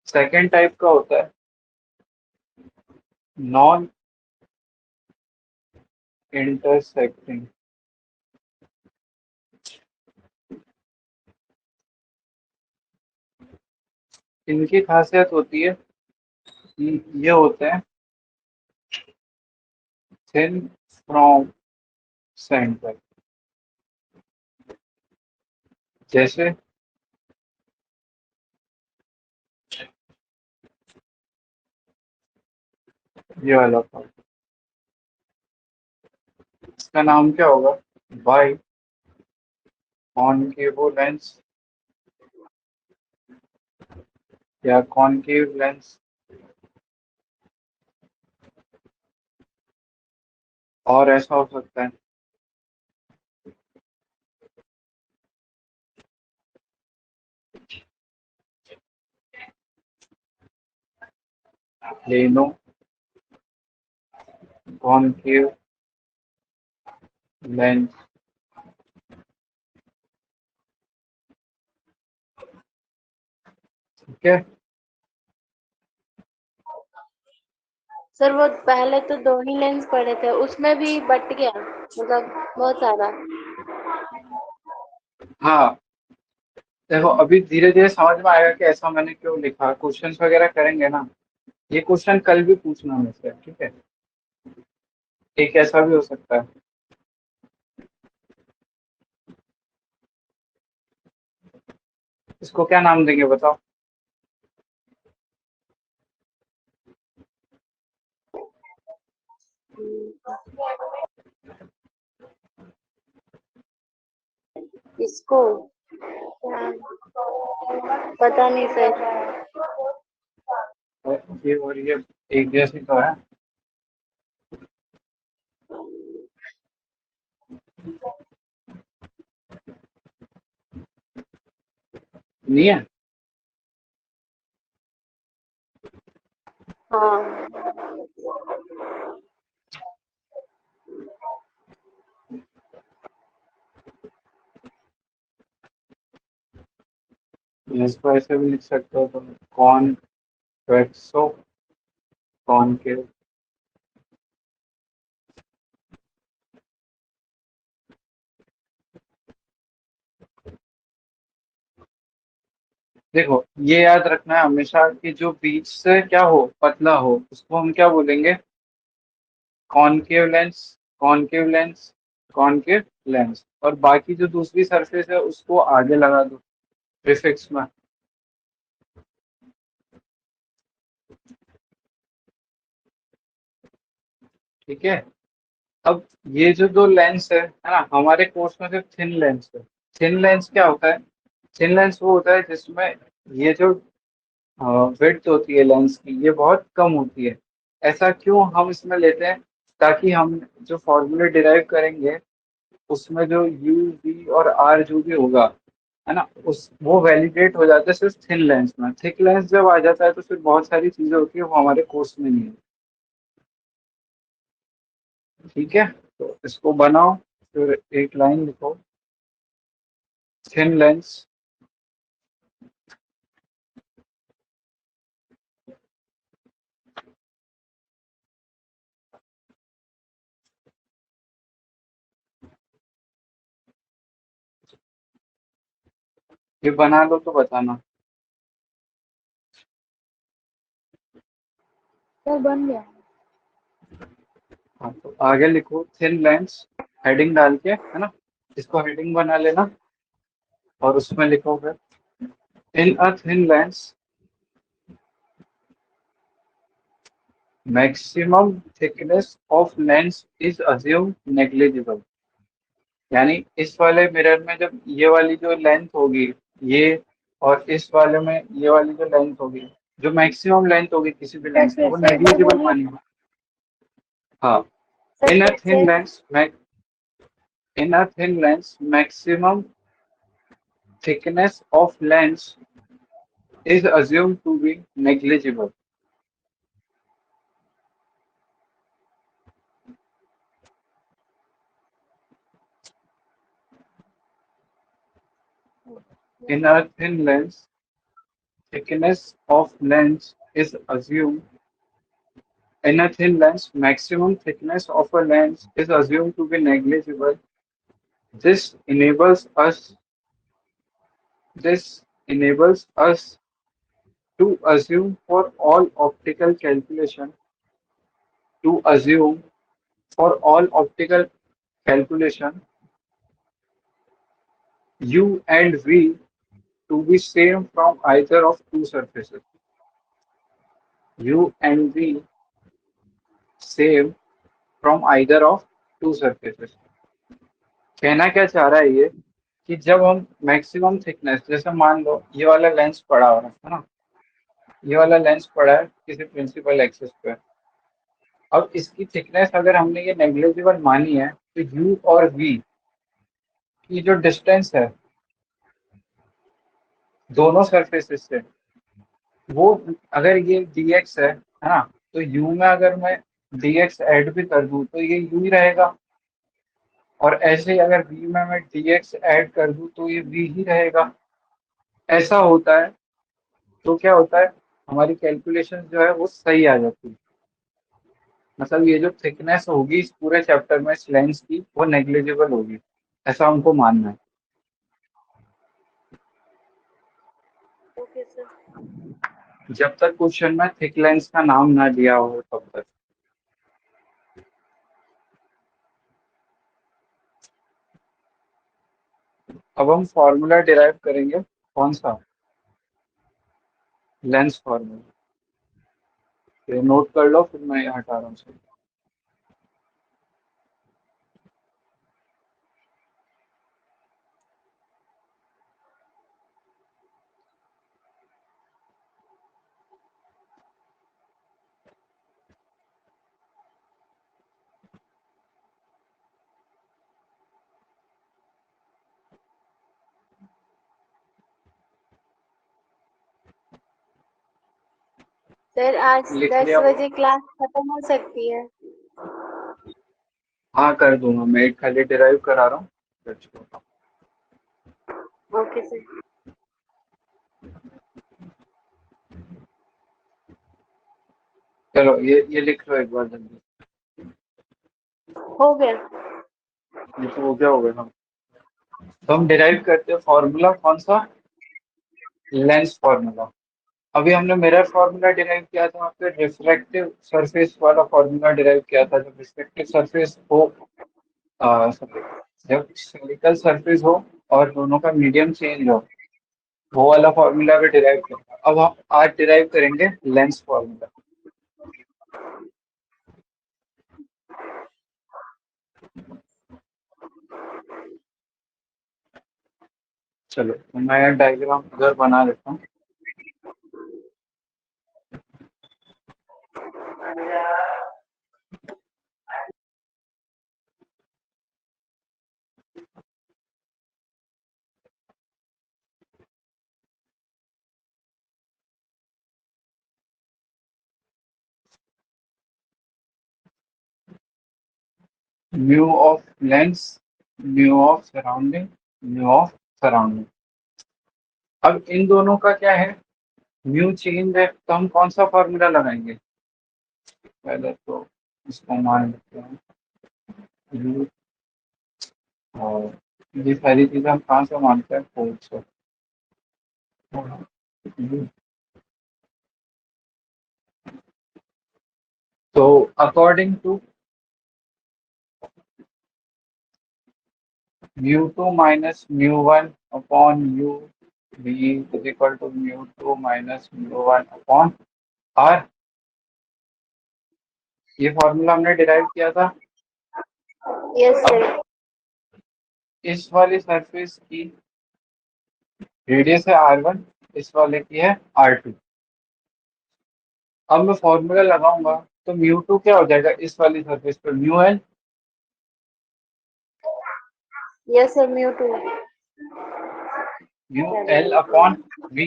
सेकेंड टाइप का होता है नॉन इंटरसेक्टिंग। इनकी खासियत होती है कि ये होते हैं थिन फ्रॉम सेंटर। जैसे ये वाला पार्ट, इसका नाम क्या होगा, बाई कॉनकेव लेंस या कॉनकेव लेंस। और ऐसा हो सकता है प्लेनो कॉनकेव लेंस। ठीक है,
सर वो पहले तो 2 ही लेंस पड़े थे, उसमें भी बट गया, मतलब बहुत सारा।
हाँ देखो अभी धीरे धीरे समझ में आएगा कि ऐसा मैंने क्यों लिखा। क्वेश्चंस वगैरह करेंगे ना, ये क्वेश्चन कल भी पूछना मुझसे, ठीक है। एक ऐसा भी हो सकता है, इसको क्या नाम देंगे बताओ।
इसको क्या, पता नहीं सर।
ये और ये एक जैसी तो है। नहीं है?
हाँ
इसको ऐसे भी लिख सकते हो तुम, कॉन्वेक्सो कॉनकेव। देखो ये याद रखना है हमेशा कि जो बीच से क्या हो, पतला हो, उसको हम क्या बोलेंगे? Concave lens, concave lens, concave lens. और बाकी जो दूसरी सरफेस है उसको आगे लगा दो प्रीफिक्स में। ठीक है। अब ये जो दो लेंस है ना, हमारे कोर्स में सिर्फ थिन लेंस है। थिन लेंस क्या होता है? थिन लेंस वो होता है जिसमें ये जो विड्थ होती है लेंस की, ये बहुत कम होती है। ऐसा क्यों हम इसमें लेते हैं? ताकि हम जो फॉर्मूले डिराइव करेंगे उसमें जो यू वी और आर जो भी होगा, है ना, उस वो वैलिडेट हो जाता है सिर्फ थिन लेंस में। थिक लेंस जब आ जाता है तो फिर बहुत सारी चीजें होती है वो हमारे कोर्स में नहीं है। ठीक है, तो इसको बनाओ, फिर एक लाइन लिखो, थिन लेंस ये बना लो तो बताना।
सर बन गया।
हाँ, तो आगे लिखो थिन लेंस, हेडिंग डाल के, है ना, इसको हेडिंग बना लेना। और उसमें लिखो फिर, in a thin lens maximum thickness of lens is assume negligible. यानी इस वाले मिरर में जब ये वाली जो लेंथ होगी, ये, और इस वाले में ये वाली जो लेंथ होगी, जो मैक्सिमम लेंथ होगी किसी भी
सर
लेंस की,
फिर
वो
से एक बार
नेग्लिजिबल
बोलिए।
मानी। हाँ,
सर
इन अ
फिर से।
Thin lens, in a thin lens, maximum thickness of lens is assumed to be negligible. In a thin lens, thickness of lens is assumed. In a thin lens, maximum thickness of a lens is assumed to be negligible. This enables us. This enables us to assume for all optical calculation. To assume for all optical calculation, u and v to be same from either of two surfaces. U and V same from either of two surfaces. कहना क्या चाह रहा है ये, कि जब हम maximum thickness, जैसे मान लो ये वाला लेंस पड़ा हुआ है ना, ये वाला लेंस पड़ा है किसी प्रिंसिपल एक्सिस पे। अब इसकी थिकनेस अगर हमने ये नेग्लिजिबल मानी है, तो U और V की जो डिस्टेंस है दोनों सरफेसेस से, वो, अगर ये dx है ना, तो U में अगर मैं dx ऐड भी कर दूं तो ये U ही रहेगा। और ऐसे ही अगर v में मैं dx ऐड कर दूं तो ये v ही रहेगा। ऐसा होता है तो क्या होता है, हमारी कैलकुलेशन जो है वो सही आ जाती है। मतलब ये जो थिकनेस होगी इस पूरे चैप्टर में इस लेंस की, वो नेग्लिजिबल होगी, ऐसा हमको मानना है।
Okay sir.
जब तक क्वेश्चन में थिक लेंस का नाम ना दिया हो तब तक। अब हम फॉर्मूला डिराइव करेंगे, कौन सा? Lens formula. ये नोट कर लो, फिर मैं यहाँ हटा रहा हूँ।
सर आज
लिख
10
लिया वो?
बजे क्लास खत्म हो सकती है?
हाँ कर दूंगा, मैं एक खाली डिराइव करा रहा हूँ, कर चुका।
Okay sir.
चलो ये लिख लो एक बार जल्दी।
हो गया।
ये तो हो गया होगा ना। तो हम डिराइव करते हैं फॉर्मूला कौन सा, लेंस फॉर्मूला। अभी हमने मिरर फॉर्मूला डिराइव किया था, फिर रिफ्रैक्टिव सरफेस वाला फॉर्मूला डिराइव किया था। जब रिफ्रैक्टिव सरफेस हो, सॉरी, जब स्फेरिकल सरफेस हो और दोनों का मीडियम चेंज हो, वो वाला फॉर्मूला भी डिराइव किया। अब हम आज डिराइव करेंगे लेंस फॉर्मूला। चलो तो मैं डायग्राम उधर बना देता हूँ। Mu of lens, mu of surrounding, mu of surrounding. अब इन दोनों का क्या है, म्यू चेंज है, तो हम कौन सा फॉर्मूला लगाएंगे? पहले तो इसको मान लेते हैं म्यू, और ये सारी चीजें हम कहाँ से मानते हैं, फोर्थ से। तो according to mu2 minus mu1 upon u v is equal to mu2 minus mu1 upon r। ये फॉर्मूला हमने डिराइव किया था।
यस
अब
सर।
इस वाली सरफेस की रेडियस है r1, इस वाले की है r2। अब मैं फॉर्मूला लगाऊंगा तो mu2 क्या हो जाएगा इस वाली सरफेस पर, mu L.
Yes sir, mu two.
Mu L upon V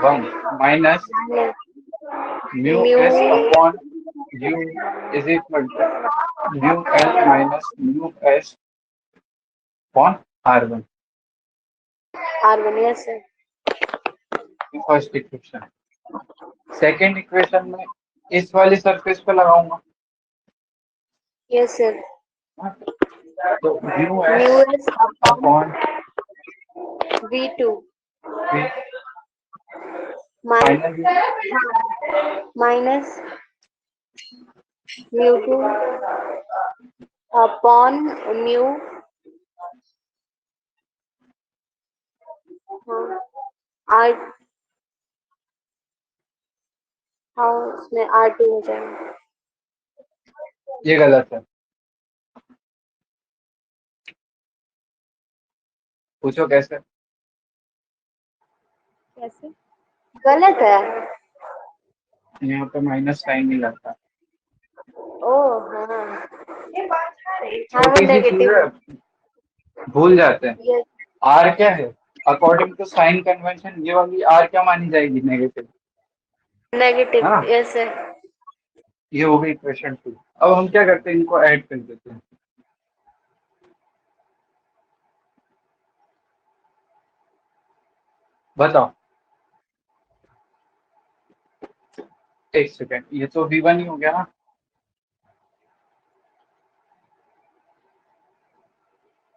one minus mu
mu
S upon U is equal to mu L minus mu S upon r1।
R1। Yes sir.
First equation. Second equation में इस वाली surface पे लगाऊंगा।
Yes sir.
तो mu
mu
S
S upon
upon
V2
V
minus
final
minus mu two upon mu, R, हाँ उसमें R2 हो जाएगा।
ये गलत है, पूछो कैसे।
कैसे?
गलत है।
यहाँ पे माइनस साइन नहीं लगता।
ओह हाँ, हाँ वो
छोटी सी चीज
नेगेटिव
है, भूल जाते हैं।
है।
आर क्या है अकॉर्डिंग टू साइन कन्वेंशन, ये वाली आर क्या मानी जाएगी, नेगेटिव।
नेगेटिव।
हाँ,
यस सर।
ये हो गई इक्वेशन 2। अब हम क्या करते हैं, इनको ऐड कर देते हैं। बताओ, एक सेकेंड, ये तो V1 ही हो गया ना।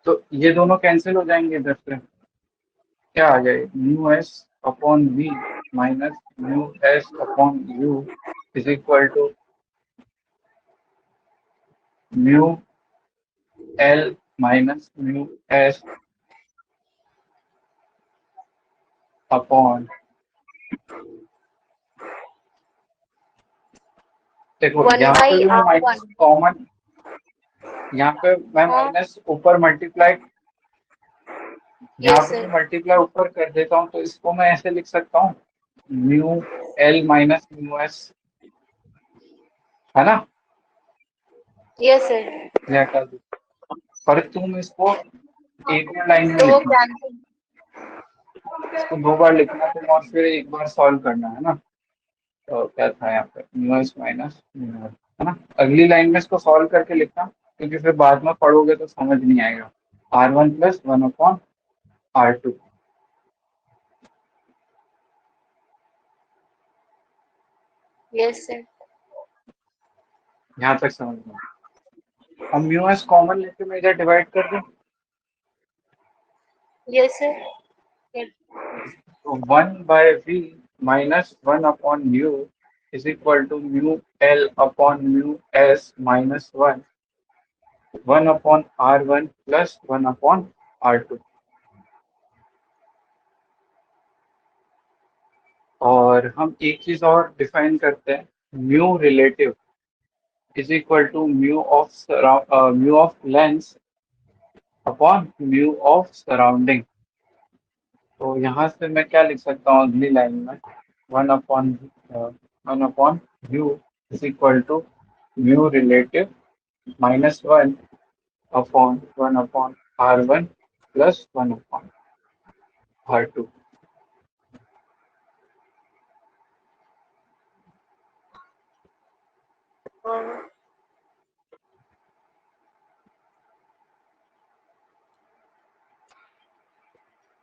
तो ये दोनों कैंसिल हो जाएंगे इधर से, क्या आ जाए, mu S upon V minus mu S upon U is equal to mu L minus mu S upon, देखो
वन
यहाँ पे
बाई
भी मैं
आर
माइनस
वन
कॉमन, यहाँ पे मैं
हाँ।
माइनस ऊपर मल्टीप्लाई, यहाँ
यस
पे
सर।
मैं मल्टीप्लाई ऊपर कर देता हूँ, तो इसको मैं ऐसे लिख सकता हूँ mu L minus mu S, है ना।
Yes sir.
यह कर दो, पर तुम इसको एक और लाइन में
तो वो
लिखना,
कैंसिल।
इसको दो बार लिखना तुम और फिर एक बार सॉल्व करना, है ना। तो क्या था यहाँ पे, म्यूएस माइनस म्यूएस, है ना। अगली लाइन में इसको सॉल्व करके लिखना, क्योंकि फिर बाद में पढ़ोगे तो समझ नहीं आएगा। R1 + 1/R2।
Yes sir.
यहाँ तक समझ में आया। अब म्यूएस कॉमन लेके मैं इधर डिवाइड कर दूं,
यस सर।
तो 1/V -1/μ is equal to μL/μS -1, 1/R1 + 1/R2। और हम एक चीज और डिफाइन करते हैं, mu relative is equal to mu of lens upon mu of surrounding. तो यहाँ से मैं क्या लिख सकता हूँ अगली लाइन में, 1/म्यू is equal to mu relative -1/1/R1 + 1/R2।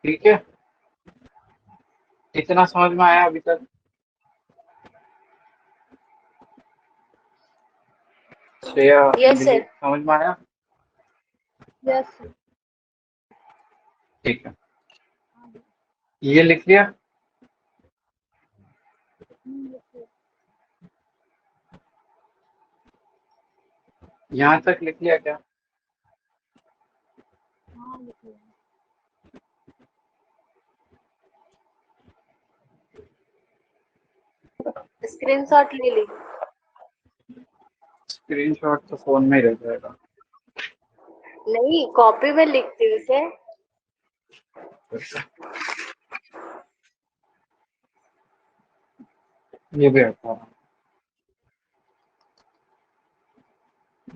ठीक है, इतना समझ में आया अभी तक? Shreya,
yes
Anjali,
sir.
समझ में आया?
यस
ठीक है, ये लिख लिया। यहाँ तक लिख लिया क्या?
स्क्रीनशॉट ले ली।
स्क्रीनशॉट तो फोन में ही रह जाएगा।
नहीं, कॉपी में लिखती हूँ उसे।
ये भी अच्छा है।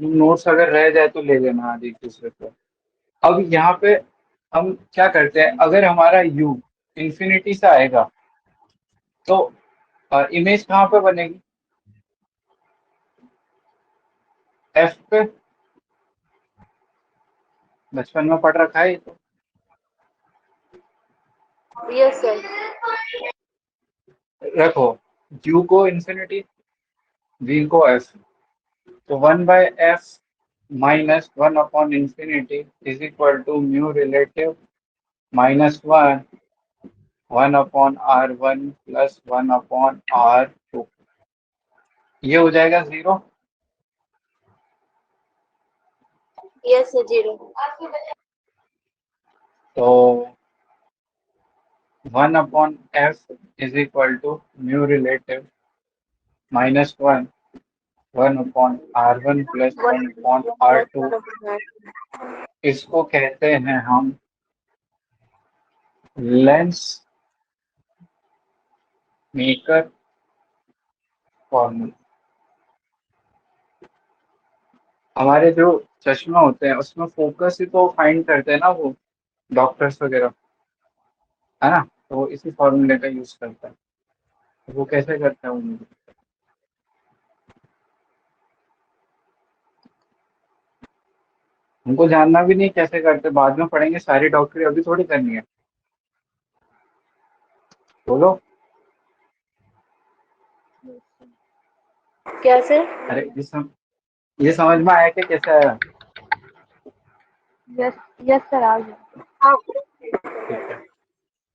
नोट्स अगर रह जाए तो ले लेना आज एक दूसरे को। अब यहाँ पे हम क्या करते हैं, अगर हमारा u इंफिनिटी से आएगा तो इमेज कहाँ पे बनेगी? f पे। बचपन में पढ़ रखा है ये तो।
Yes sir.
रखो, u को इंफिनिटी, v को f, तो 1/f -1/∞ is equal to mu relative -1 1/R1 + 1/R2। ये हो जाएगा 0।
Yes sir, 0।
तो 1/f is equal to mu relative -1 1/R1 + 1/R2। इसको कहते हैं हम लेंस मेकर फॉर्मूला। हमारे जो चश्मा होते हैं उसमें फोकस ही तो फाइंड करते हैं ना वो डॉक्टर्स वगैरह, है ना। तो वो इसी फॉर्मूले का यूज करता है। तो वो कैसे करता है हमको जानना भी नहीं कैसे करते, बाद में पढ़ेंगे। सारी डॉक्टरी अभी थोड़ी करनी है। बोलो।
क्या सर?
अरे ये समझ में आया कि कैसे आया?
यस यस सर, आ गया।
हाँ।
ठीक है,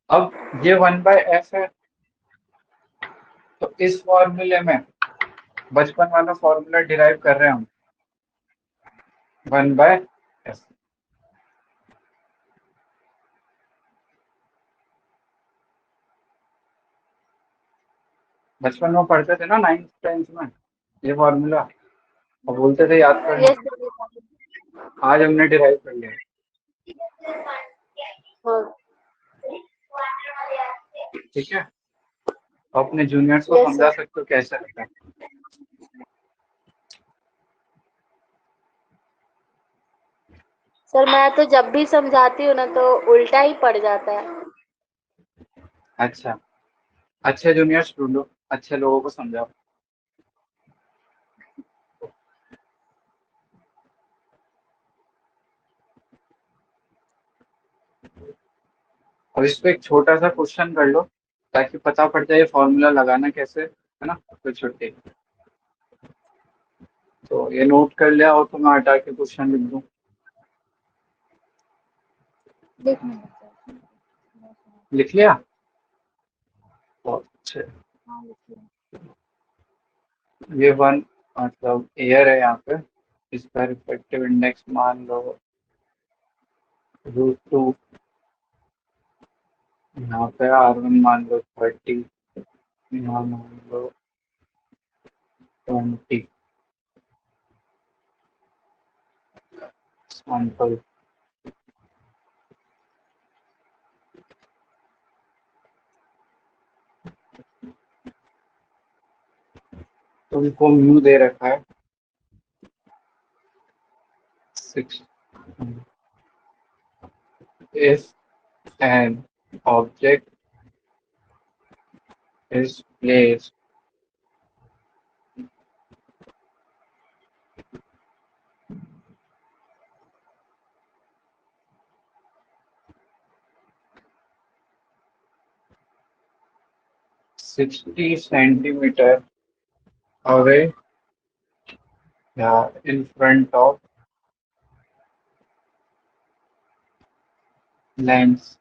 अब ये 1/f है, तो इस फॉर्मूले में बचपन वाला फॉर्मूला डिराइव कर रहे हैं हम, 1/f। बचपन में पढ़ते थे ना 9th 10th में ये फॉर्मूला, और बोलते थे याद कर लो।
Yes sir.
आज हमने डिराइव कर लिया।
हाँ।
ठीक है, अपने जूनियर्स को
यस
समझा
सर।
सकते हो कैसे होता है।
सर मैं तो जब भी समझाती हूँ ना तो उल्टा ही पड़ जाता है।
अच्छा, अच्छे जूनियर्स ढूंढो, अच्छे लोगों को समझाओ। अब इस पे एक छोटा सा क्वेश्चन कर लो ताकि पता पड़ जाए फॉर्मूला लगाना कैसे, है ना, कोई छुट्टी। तो ये नोट कर लिया हो तो मैं हटा के क्वेश्चन लिख दूँ।
देखने लग जाए।
लिख लिया? बहुत अच्छे।
हाँ लिखिए।
ये वन मतलब एयर है यहाँ पे, इसका रिफ्लेक्टिव इंडेक्स मान लो √2, यहाँ पे R1 मान लो 30, यहाँ मान लो 20 सैंपल। तुमको म्यू दे रखा है 6। if an object is placed $60 centimeter away, yeah, in front of lens,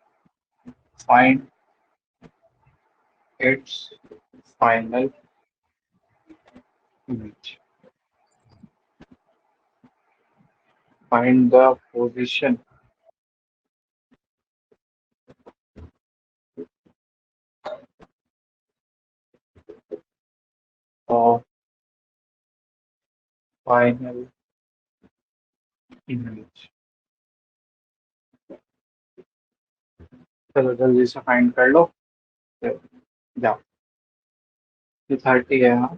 find its final image. Find the position of final image. चलो जल्दी से फाइंड कर लो। जाओ, ये 30 है। हाँ,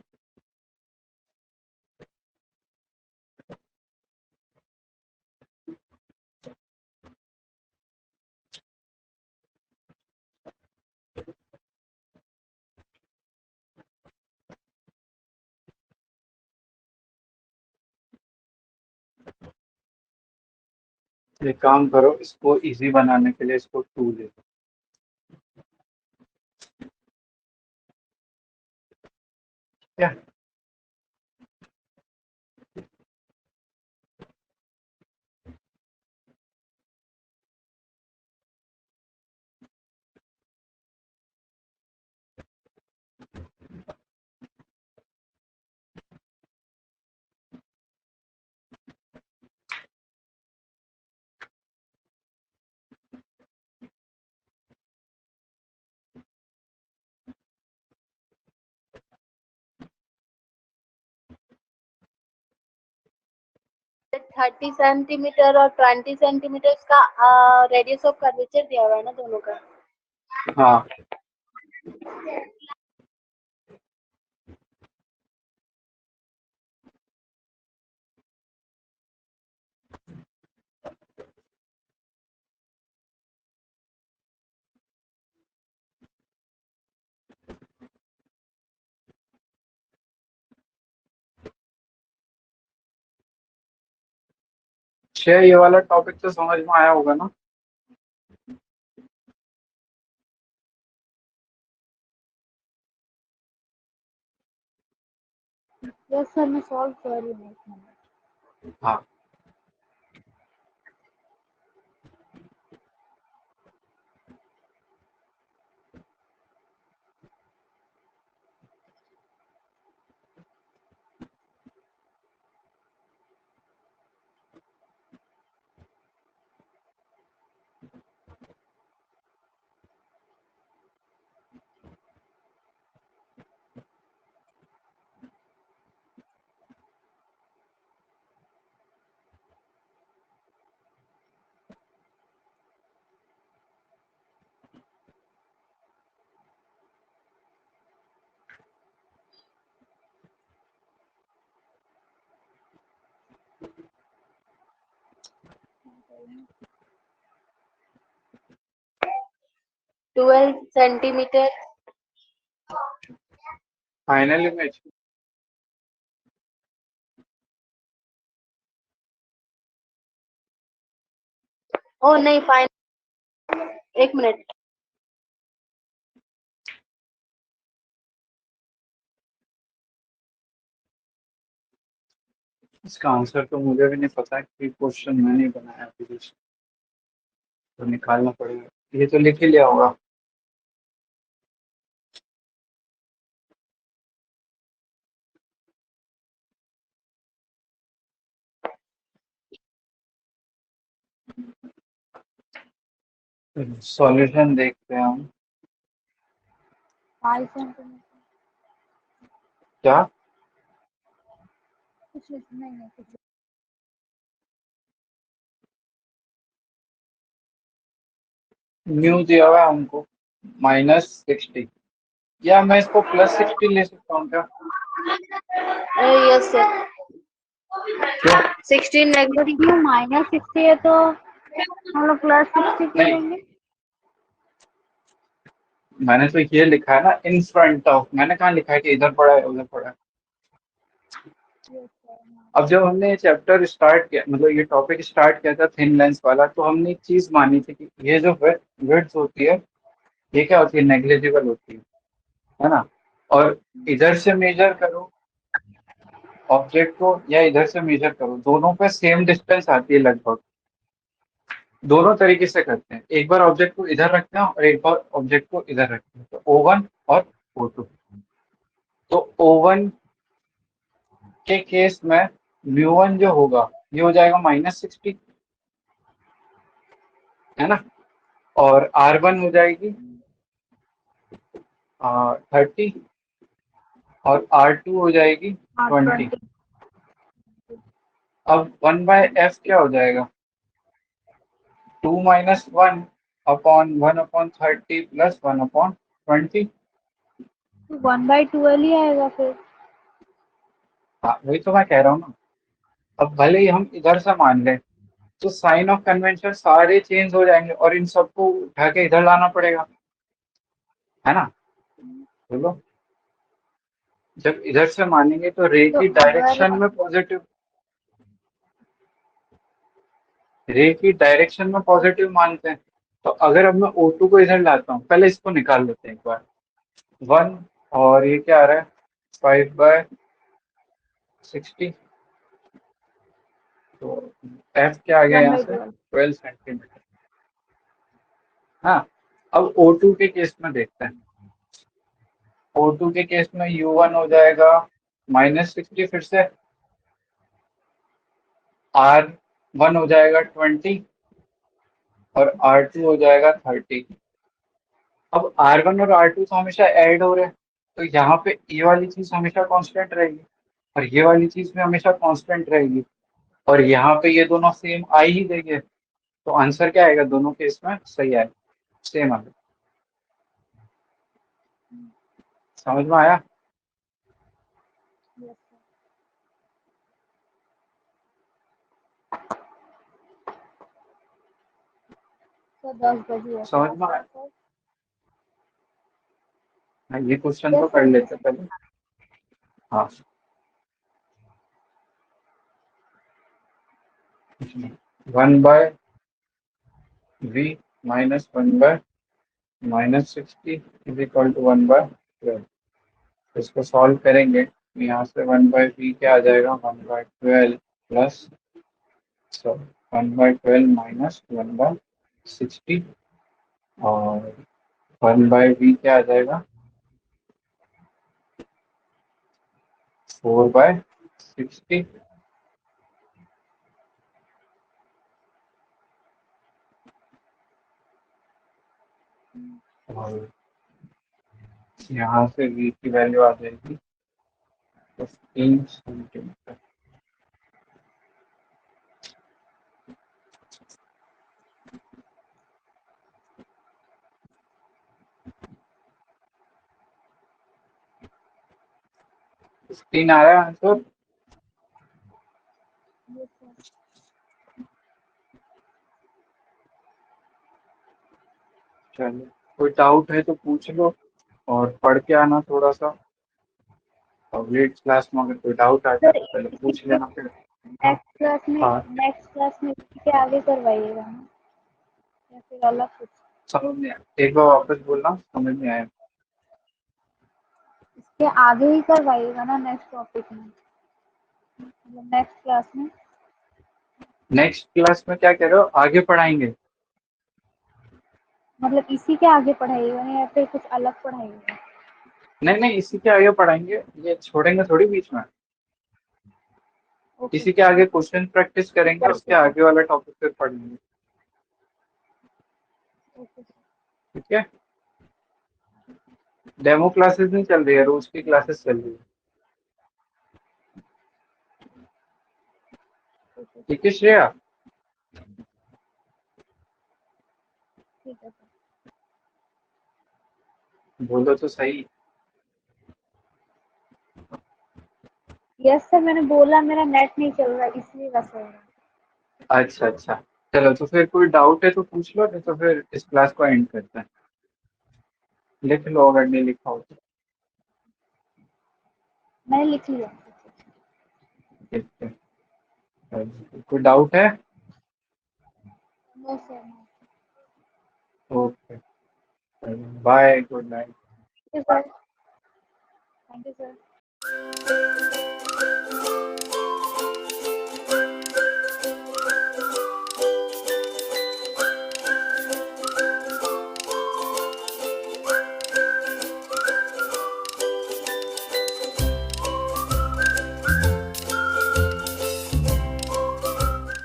एक काम करो, इसको इजी बनाने के लिए इसको 2 ले लो। क्या?
थर्टी सेंटीमीटर और 20 सेंटीमीटर का रेडियस ऑफ कर्वेचर दिया हुआ है ना दोनों का।
हाँ, अच्छा, ये वाला टॉपिक तो समझ में आया होगा ना?
यस सर मैं सॉल्व कर रही हूँ एक मिनट।
हाँ,
ट्वेल्व सेंटीमीटर
फाइनल इमेज।
ओ नहीं, फाइनल, एक मिनट।
इसका आंसर तो मुझे भी नहीं पता कि क्वेश्चन मैंने बनाया अभी कुछ, तो निकालना पड़ेगा। ये तो लिख ही लिया होगा। सॉल्यूशन देखते हैं हम।
5 सेंटीमीटर।
क्या
कुछ नहीं है कुछ।
न्यू दिया हुआ है हमको -60, या मैं इसको +60 ले सकता हूँ क्या?
Yes sir.
क्यों?
16
तो
नेगेटिव।
क्यों -60 है तो हम लोग +60 क्यों
नहीं,
लेंगे?
मैंने तो ये लिखा है ना, इन फ्रंट ऑफ। मैंने कहाँ लिखा है कि इधर पड़ा है उधर पड़ा है।
Yes, sir, हाँ।
अब जब हमने ये चैप्टर स्टार्ट किया, मतलब ये टॉपिक स्टार्ट किया था थिन लेंस वाला, तो हमने एक चीज मानी थी कि ये जो विड्थ होती है, ये क्या होती है, नेग्लिजिबल होती है ना। और इधर से मेजर करो ऑब्जेक्ट को, या इधर से मेजर करो, दोनों पे सेम डिस्टेंस आती है लगभग। दोनों तरीके से करते हैं, एक बार ऑब्जेक्ट को इधर रखते हैं और एक बार ऑब्जेक्ट को इधर रखते हैं, तो O1 और O2। तो O1 के केस में μ1 जो होगा, ये हो जाएगा -60, है ना। और R1 हो जाएगी 30, और R2 हो जाएगी
हाँ
20।
20।
अब 1/f क्या हो जाएगा, 2 - 1/1/30 + 1/20।
1/12 ही आएगा फिर।
हाँ, वही तो मैं कह रहा हूँ ना। अब भले ही हम इधर से मान लें, तो साइन ऑफ कन्वेंशन सारे चेंज हो जाएंगे और इन सबको उठा के इधर लाना पड़ेगा, है ना। बोलो, जब इधर से मानेंगे तो रे
तो
की
अगर
डायरेक्शन में पॉजिटिव, रे की डायरेक्शन में पॉजिटिव मानते हैं। तो अगर अब मैं O2 को इधर लाता हूँ, पहले इसको निकाल लेते हैं एक बार। 1, और ये क्या आ रहा है, 5/60। तो एफ क्या आ गया यहाँ से,
1/12।
12 सेंटीमीटर। हाँ, अब O2 के केस में देखते हैं। O2 के केस में U1 हो जाएगा -60, फिर से R1 हो जाएगा 20, और R2 हो जाएगा 30। अब R1 और R2 तो हमेशा ऐड हो रहे हैं, तो यहाँ पे ये वाली चीज हमेशा कांस्टेंट रहेगी, और ये वाली चीज भी हमेशा कांस्टेंट रहेगी, और यहाँ पे ये दोनों सेम आ ही देंगे। तो आंसर क्या आएगा, दोनों केस में सही आएगा, सेम आएगा। समझ में आया?
Yes, sir। तो 10 बजे है
समझ
क्लास
में
है
आया?
सर।
हाँ, ये क्वेश्चन तो
यस
कर
सर,
लेते
यस।
पहले। हाँ, 1/v -1/-60 = 1/12। इसको सॉल्व करेंगे, यहाँ से 1/v क्या आ जाएगा, 1/12 प्लस, सॉरी, 1/12 - 1/60, और 1/v क्या आ जाएगा, 4/60। और यहाँ से v की वैल्यू आ जाएगी 15 सेंटीमीटर। तीन आ रहा है आंसर।
Yes sir.
चलो, कोई डाउट है तो पूछ लो, और पढ़ के आना थोड़ा सा। लेट क्लास में अगर कोई डाउट आता है
सर
तो पहले पूछ लेना फिर। हाँ
नेक्स्ट क्लास में इसी के आगे करवाइएगा ना, या फिर अलग कुछ?
समझ नहीं आया, एक बार वापस बोलना, समझ नहीं आया।
इसके आगे ही करवाइएगा ना नेक्स्ट टॉपिक में, मतलब नेक्स्ट क्लास में।
नेक्स्ट क्लास में क्या कह रहे हो, आगे पढ़ाएंगे?
मतलब इसी के आगे पढ़ाइएगा ना, या फिर कुछ अलग पढ़ाइएगा?
नहीं नहीं, इसी के आगे पढ़ाएंगे, ये छोड़ेंगे थोड़ी बीच में।
ओके
इसी के आगे क्वेश्चन प्रैक्टिस करेंगे, उसके आगे वाला टॉपिक फिर पढ़ेंगे।
ओके
ठीक है, डेमो क्लासेस नहीं चल रही है, रोज की क्लासेस चल रही है।
ओके
ठीक है श्रेया,
ठीक है सर।
बोलो तो सही।
यस सर, मैंने बोला मेरा नेट नहीं चल रहा इसलिए वैसा हो रहा है।
अच्छा अच्छा, चलो तो फिर कोई डाउट है तो पूछ लो, नहीं तो फिर इस क्लास को एंड करते हैं। लिख लो अगर नहीं लिखा हो तो।
मैंने लिख लिया।
ठीक है, कोई डाउट है?
No sir.
Okay, bye, good night.
Thank you sir. Thank you sir.